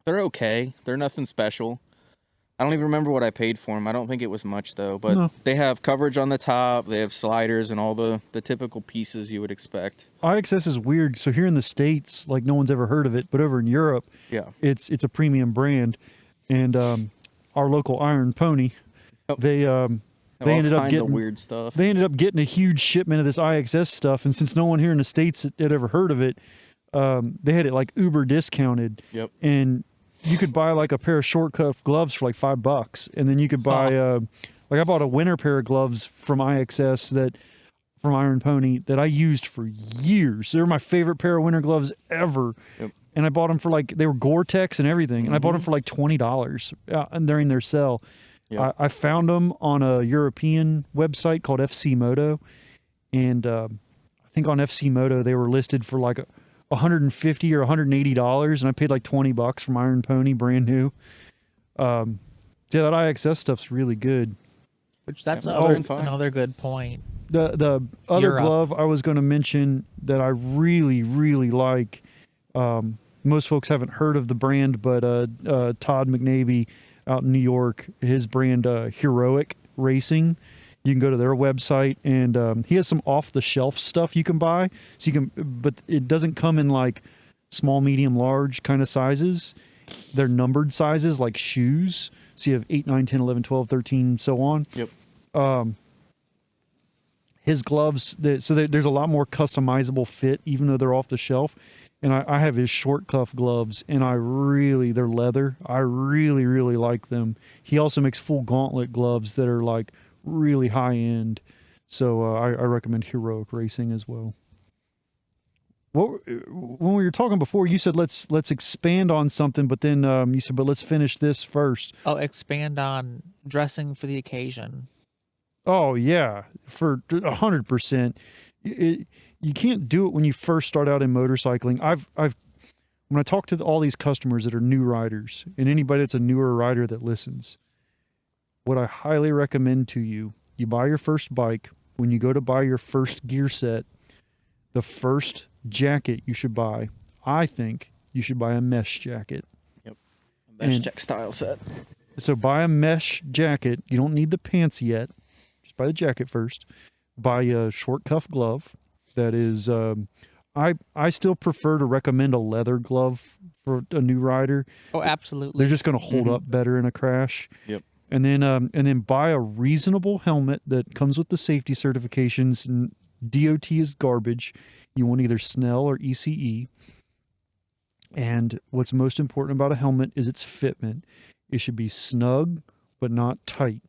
B: They're okay. They're nothing special. I don't even remember what I paid for them. I don't think it was much though, but
A: No.
B: they have coverage on the top. They have sliders and all the typical pieces you would expect.
A: IXS is weird. So here in the States, like no one's ever heard of it, but over in Europe,
B: Yeah.
A: it's a premium brand. And our local Iron Pony,
B: Yep.
A: they
B: Have
A: They
B: all
A: ended up
B: kinds
A: getting
B: of weird stuff.
A: they ended up getting a huge shipment of this IXS stuff, and since no one here in the States had ever heard of it, they had it like uber discounted.
B: Yep.
A: And you could buy like a pair of short cuff gloves for like $5, and then you could buy like I bought a winter pair of gloves from IXS from Iron Pony that I used for years. They were my favorite pair of winter gloves ever.
B: Yep.
A: And I bought them for like, they were Gore-Tex and everything, and I bought them for like $20 during their sale.
B: Yep.
A: I found them on a European website called FC Moto, and I think on FC Moto they were listed for like $150 or $180, and I paid like $20 from Iron Pony, brand new. Yeah, that IXS stuff's really good.
C: Which that's
B: Yeah,
C: another,
B: fine.
C: another good point.
A: The other
C: Europe.
A: glove I was going to mention that I really, really like, most folks haven't heard of the brand, but Todd McNavy out in New York, his brand Heroic Racing, you can go to their website, and he has some off-the-shelf stuff you can buy. So you can, but it doesn't come in like small, medium, large kind of sizes. They're numbered sizes like shoes. So you have 8, 9, 10, 11, 12, 13, so on.
B: Yep.
A: his gloves, there's a lot more customizable fit, even though they're off the shelf. And I have his short cuff gloves, and they're leather. I really, really like them. He also makes full gauntlet gloves that are like really high end. So I recommend Heroic Racing as well. When we were talking before, you said let's expand on something, but then you said, but let's finish this first.
C: Oh, expand on dressing for the occasion.
A: Oh yeah, for 100%. You can't do it when you first start out in motorcycling. When I talk to all these customers that are new riders, and anybody that's a newer rider that listens, what I highly recommend to you, you buy your first bike. When you go to buy your first gear set, the first jacket you should buy, I think you should buy a mesh jacket.
B: Yep. Mesh
A: And-
B: check style set.
A: So buy a mesh jacket. You don't need the pants yet. Just buy the jacket first. Buy a short cuff glove. That is, I still prefer to recommend a leather glove for a new rider.
C: Oh, absolutely.
A: They're just going to hold up better in a crash.
B: Yep.
A: And then buy a reasonable helmet that comes with the safety certifications. And DOT is garbage. You want either Snell or ECE. And what's most important about a helmet is its fitment. It should be snug, but not tight.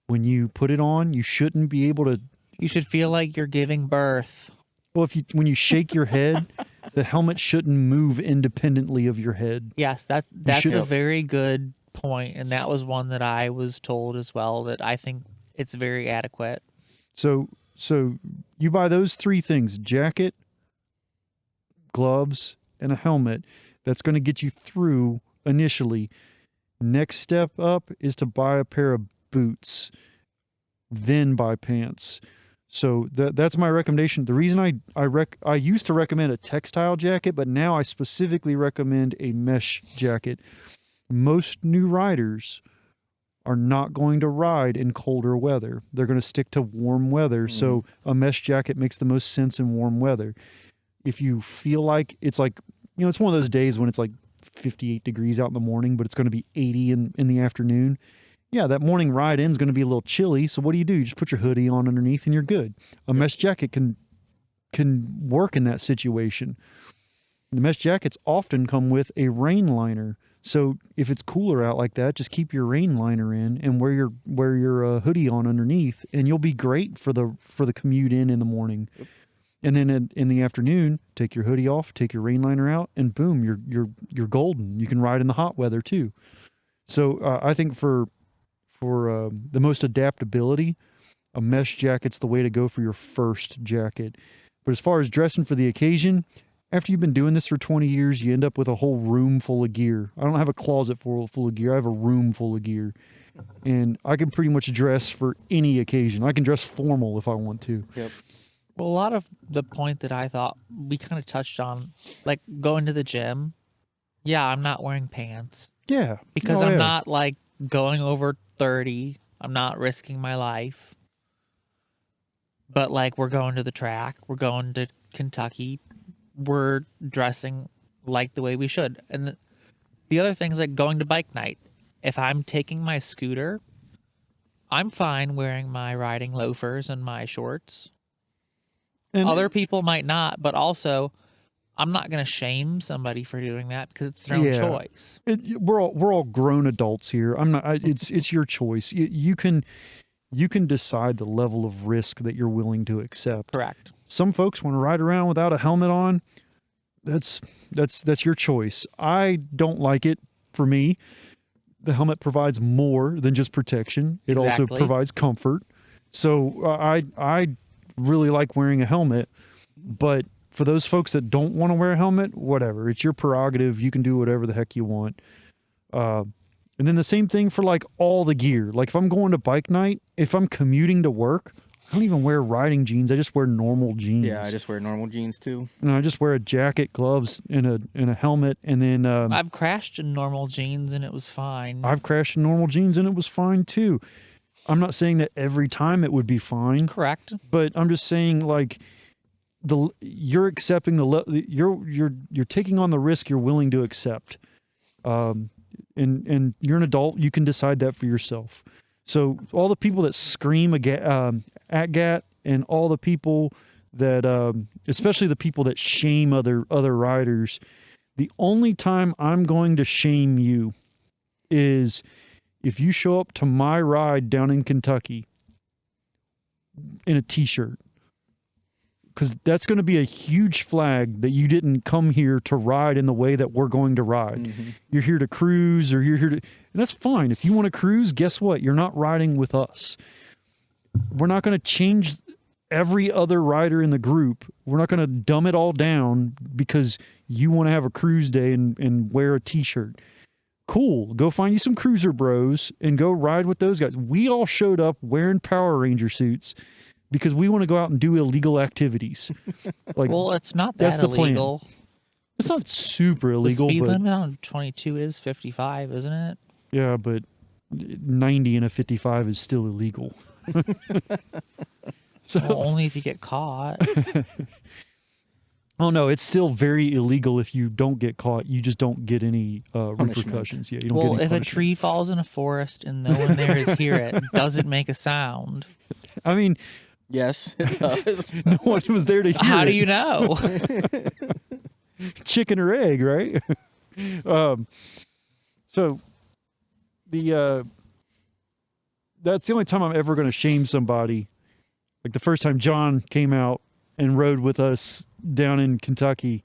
A: When you put it on, you shouldn't be able to.
C: You should feel like you're giving birth.
A: Well, when you shake your head, the helmet shouldn't move independently of your head.
C: Yes, that's
A: should-
C: a very good point, and that was one that I was told as well, that I think it's very adequate.
A: So you buy those three things: jacket, gloves, and a helmet. That's going to get you through initially. Next step up is to buy a pair of boots, then buy pants. So that's my recommendation. The reason I used to recommend a textile jacket, but now I specifically recommend a mesh jacket. Most new riders are not going to ride in colder weather. They're going to stick to warm weather. So a mesh jacket makes the most sense in warm weather. If you feel like it's like, it's one of those days when it's like 58 degrees out in the morning, but it's going to be 80 in the afternoon. Yeah, that morning ride in is going to be a little chilly. So what do? You just put your hoodie on underneath and you're good. A mesh jacket can work in that situation. The mesh jackets often come with a rain liner. So if it's cooler out like that, just keep your rain liner in and wear your hoodie on underneath, and you'll be great for the commute in the morning. Yep. And then in the afternoon, take your hoodie off, take your rain liner out, and boom, you're golden. You can ride in the hot weather too. So I think for the most adaptability, a mesh jacket's the way to go for your first jacket. But as far as dressing for the occasion, after you've been doing this for 20 years, you end up with a whole room full of gear. I don't have a closet full of gear. I have a room full of gear. And I can pretty much dress for any occasion. I can dress formal if I want to.
B: Yep.
C: Well, a lot of the point that I thought we kind of touched on, like going to the gym. Yeah, I'm not wearing pants
A: Yeah.
C: because
A: Oh,
C: I'm
A: yeah.
C: not like going over 30. I'm not risking my life. But like we're going to the track, we're going to Kentucky, we're dressing like the way we should. And the other thing's like going to bike night. If I'm taking my scooter, I'm fine wearing my riding loafers and my shorts.
A: And
C: Other people might not, but also I'm not going to shame somebody for doing that because it's their own
A: Yeah.
C: choice.
A: we're all grown adults here. I'm not. It's your choice. You can decide the level of risk that you're willing to accept.
C: Correct.
A: Some folks want to ride around without a helmet on. That's your choice. I don't like it. For me, the helmet provides more than just protection. It also
C: Exactly.
A: provides comfort. So I really like wearing a helmet, but for those folks that don't want to wear a helmet, whatever. It's your prerogative. You can do whatever the heck you want. And then the same thing for like all the gear. Like if I'm going to bike night, if I'm commuting to work, I don't even wear riding jeans. I just wear normal jeans.
B: Yeah, I just wear normal jeans too.
A: And I just wear a jacket, gloves, and a helmet. And then
C: I've crashed in normal jeans and it was fine.
A: I've crashed in normal jeans and it was fine too. I'm not saying that every time it would be fine,
C: Correct.
A: but I'm just saying like you're accepting you're taking on the risk you're willing to accept. And you're an adult, you can decide that for yourself. So all the people that scream at GAT and all the people that, especially the people that shame other riders. The only time I'm going to shame you is if you show up to my ride down in Kentucky in a t-shirt, because that's going to be a huge flag that you didn't come here to ride in the way that we're going to ride.
B: Mm-hmm.
A: You're here to cruise, or you're here to, and that's fine. If you want to cruise, guess what? You're not riding with us. We're not going to change every other rider in the group. We're not going to dumb it all down because you want to have a cruise day and wear a t-shirt. Cool. Go find you some cruiser bros and go ride with those guys. We all showed up wearing Power Ranger suits because we want to go out and do illegal activities. Like,
C: Well, it's not
A: that's
C: that
A: the plan.
C: illegal.
A: it's not super illegal,
C: The speed
A: but
C: limit on 22 is 55, isn't it?
A: yeah, but 90 and a 55 is still illegal. So,
C: Well, only if you get caught.
A: oh no, it's still very illegal if you don't get caught. You just don't get any repercussions. Yeah, you don't
C: Well,
A: get any
C: if a
A: punishment.
C: tree falls in a forest and no one there is hear it, doesn't make a sound.
A: I mean,
B: Yes, it does.
A: no one was there to hear
C: How do
A: it.
C: you know?
A: Chicken or egg, right? So the that's the only time I'm ever going to shame somebody. Like the first time John came out and rode with us down in Kentucky.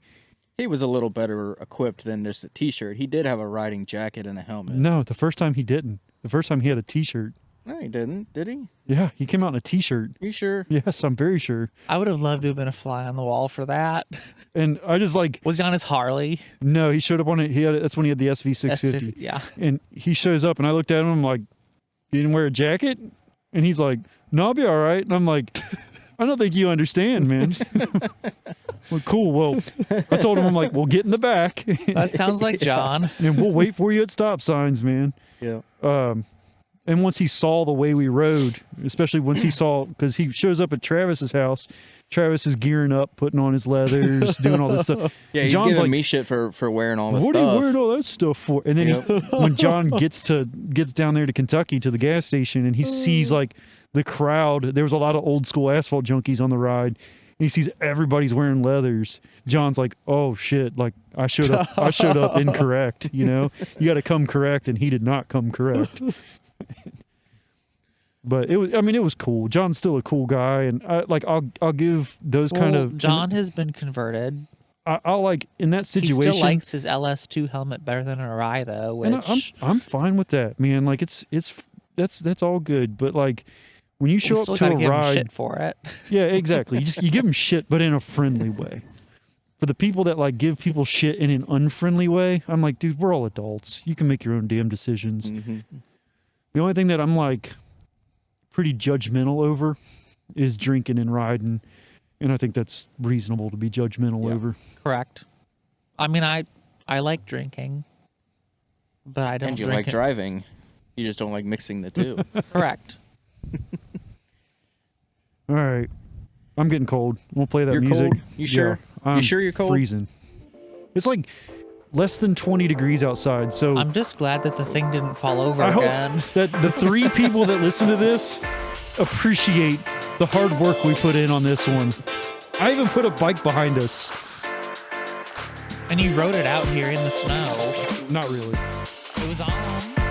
B: He was a little better equipped than just a t-shirt. He did have a riding jacket and a helmet.
A: No, the first time he didn't. The first time he had a t-shirt.
B: No, he didn't. Did he?
A: Yeah, he came out in a t-shirt.
B: You sure?
A: Yes, I'm very sure.
C: I would have loved to have been a fly on the wall for that.
A: And I just like,
C: Was he on his Harley?
A: no, he showed up on it. That's when he had the SV650.
C: Yeah.
A: And he shows up and I looked at him, I'm like, you didn't wear a jacket? And he's like, no, I'll be all right. And I'm like, I don't think you understand, man. Well, cool. Well, I told him, I'm like, well, get in the back
C: That sounds like John.
A: and we'll wait for you at stop signs, man.
B: Yeah.
A: And once he saw the way we rode, especially once he saw, because he shows up at Travis's house, Travis is gearing up, putting on his leathers, doing all this stuff.
B: Yeah, he's
A: John's
B: giving
A: like,
B: me shit for wearing all this
A: what
B: stuff.
A: are you wearing all that stuff for? And then when John gets down there to Kentucky to the gas station and he sees like the crowd, there was a lot of old school asphalt junkies on the ride. And he sees everybody's wearing leathers. John's like, oh shit, like I showed up incorrect, you know? You got to come correct, and he did not come correct. But it was cool. John's still a cool guy, and I'll give those kind
C: Well,
A: of
C: John has been converted.
A: I'll like in that
C: He
A: situation.
C: still likes his LS2 helmet better than an Arai, though.
A: And
C: Which
A: I'm fine with that, man. Like that's all good. But like when you show
C: we
A: up
C: still
A: to
C: gotta
A: a
C: give him
A: ride,
C: shit for it.
A: yeah, exactly. You give them shit, but in a friendly way. For the people that like give people shit in an unfriendly way, I'm like, dude, we're all adults. You can make your own damn decisions.
B: Mm-hmm.
A: The only thing that I'm like pretty judgmental over is drinking and riding, and I think that's reasonable to be judgmental
B: Yeah.
A: over.
C: Correct. I mean, I like drinking, but I don't
B: And you
C: drink
B: like
C: it.
B: driving. You just don't like mixing the two.
C: Correct.
A: All right, I'm getting cold. We'll play that
B: You're
A: music.
B: cold? You sure?
A: Yeah,
B: You
A: I'm
B: sure you're cold?
A: Freezing. It's like less than 20 degrees outside. So
C: I'm just glad that the thing didn't fall over
A: I hope
C: again.
A: that the 3 people that listen to this appreciate the hard work we put in on this one. I even put a bike behind us.
C: And you rode it out here in the snow.
A: Not really.
C: It was on.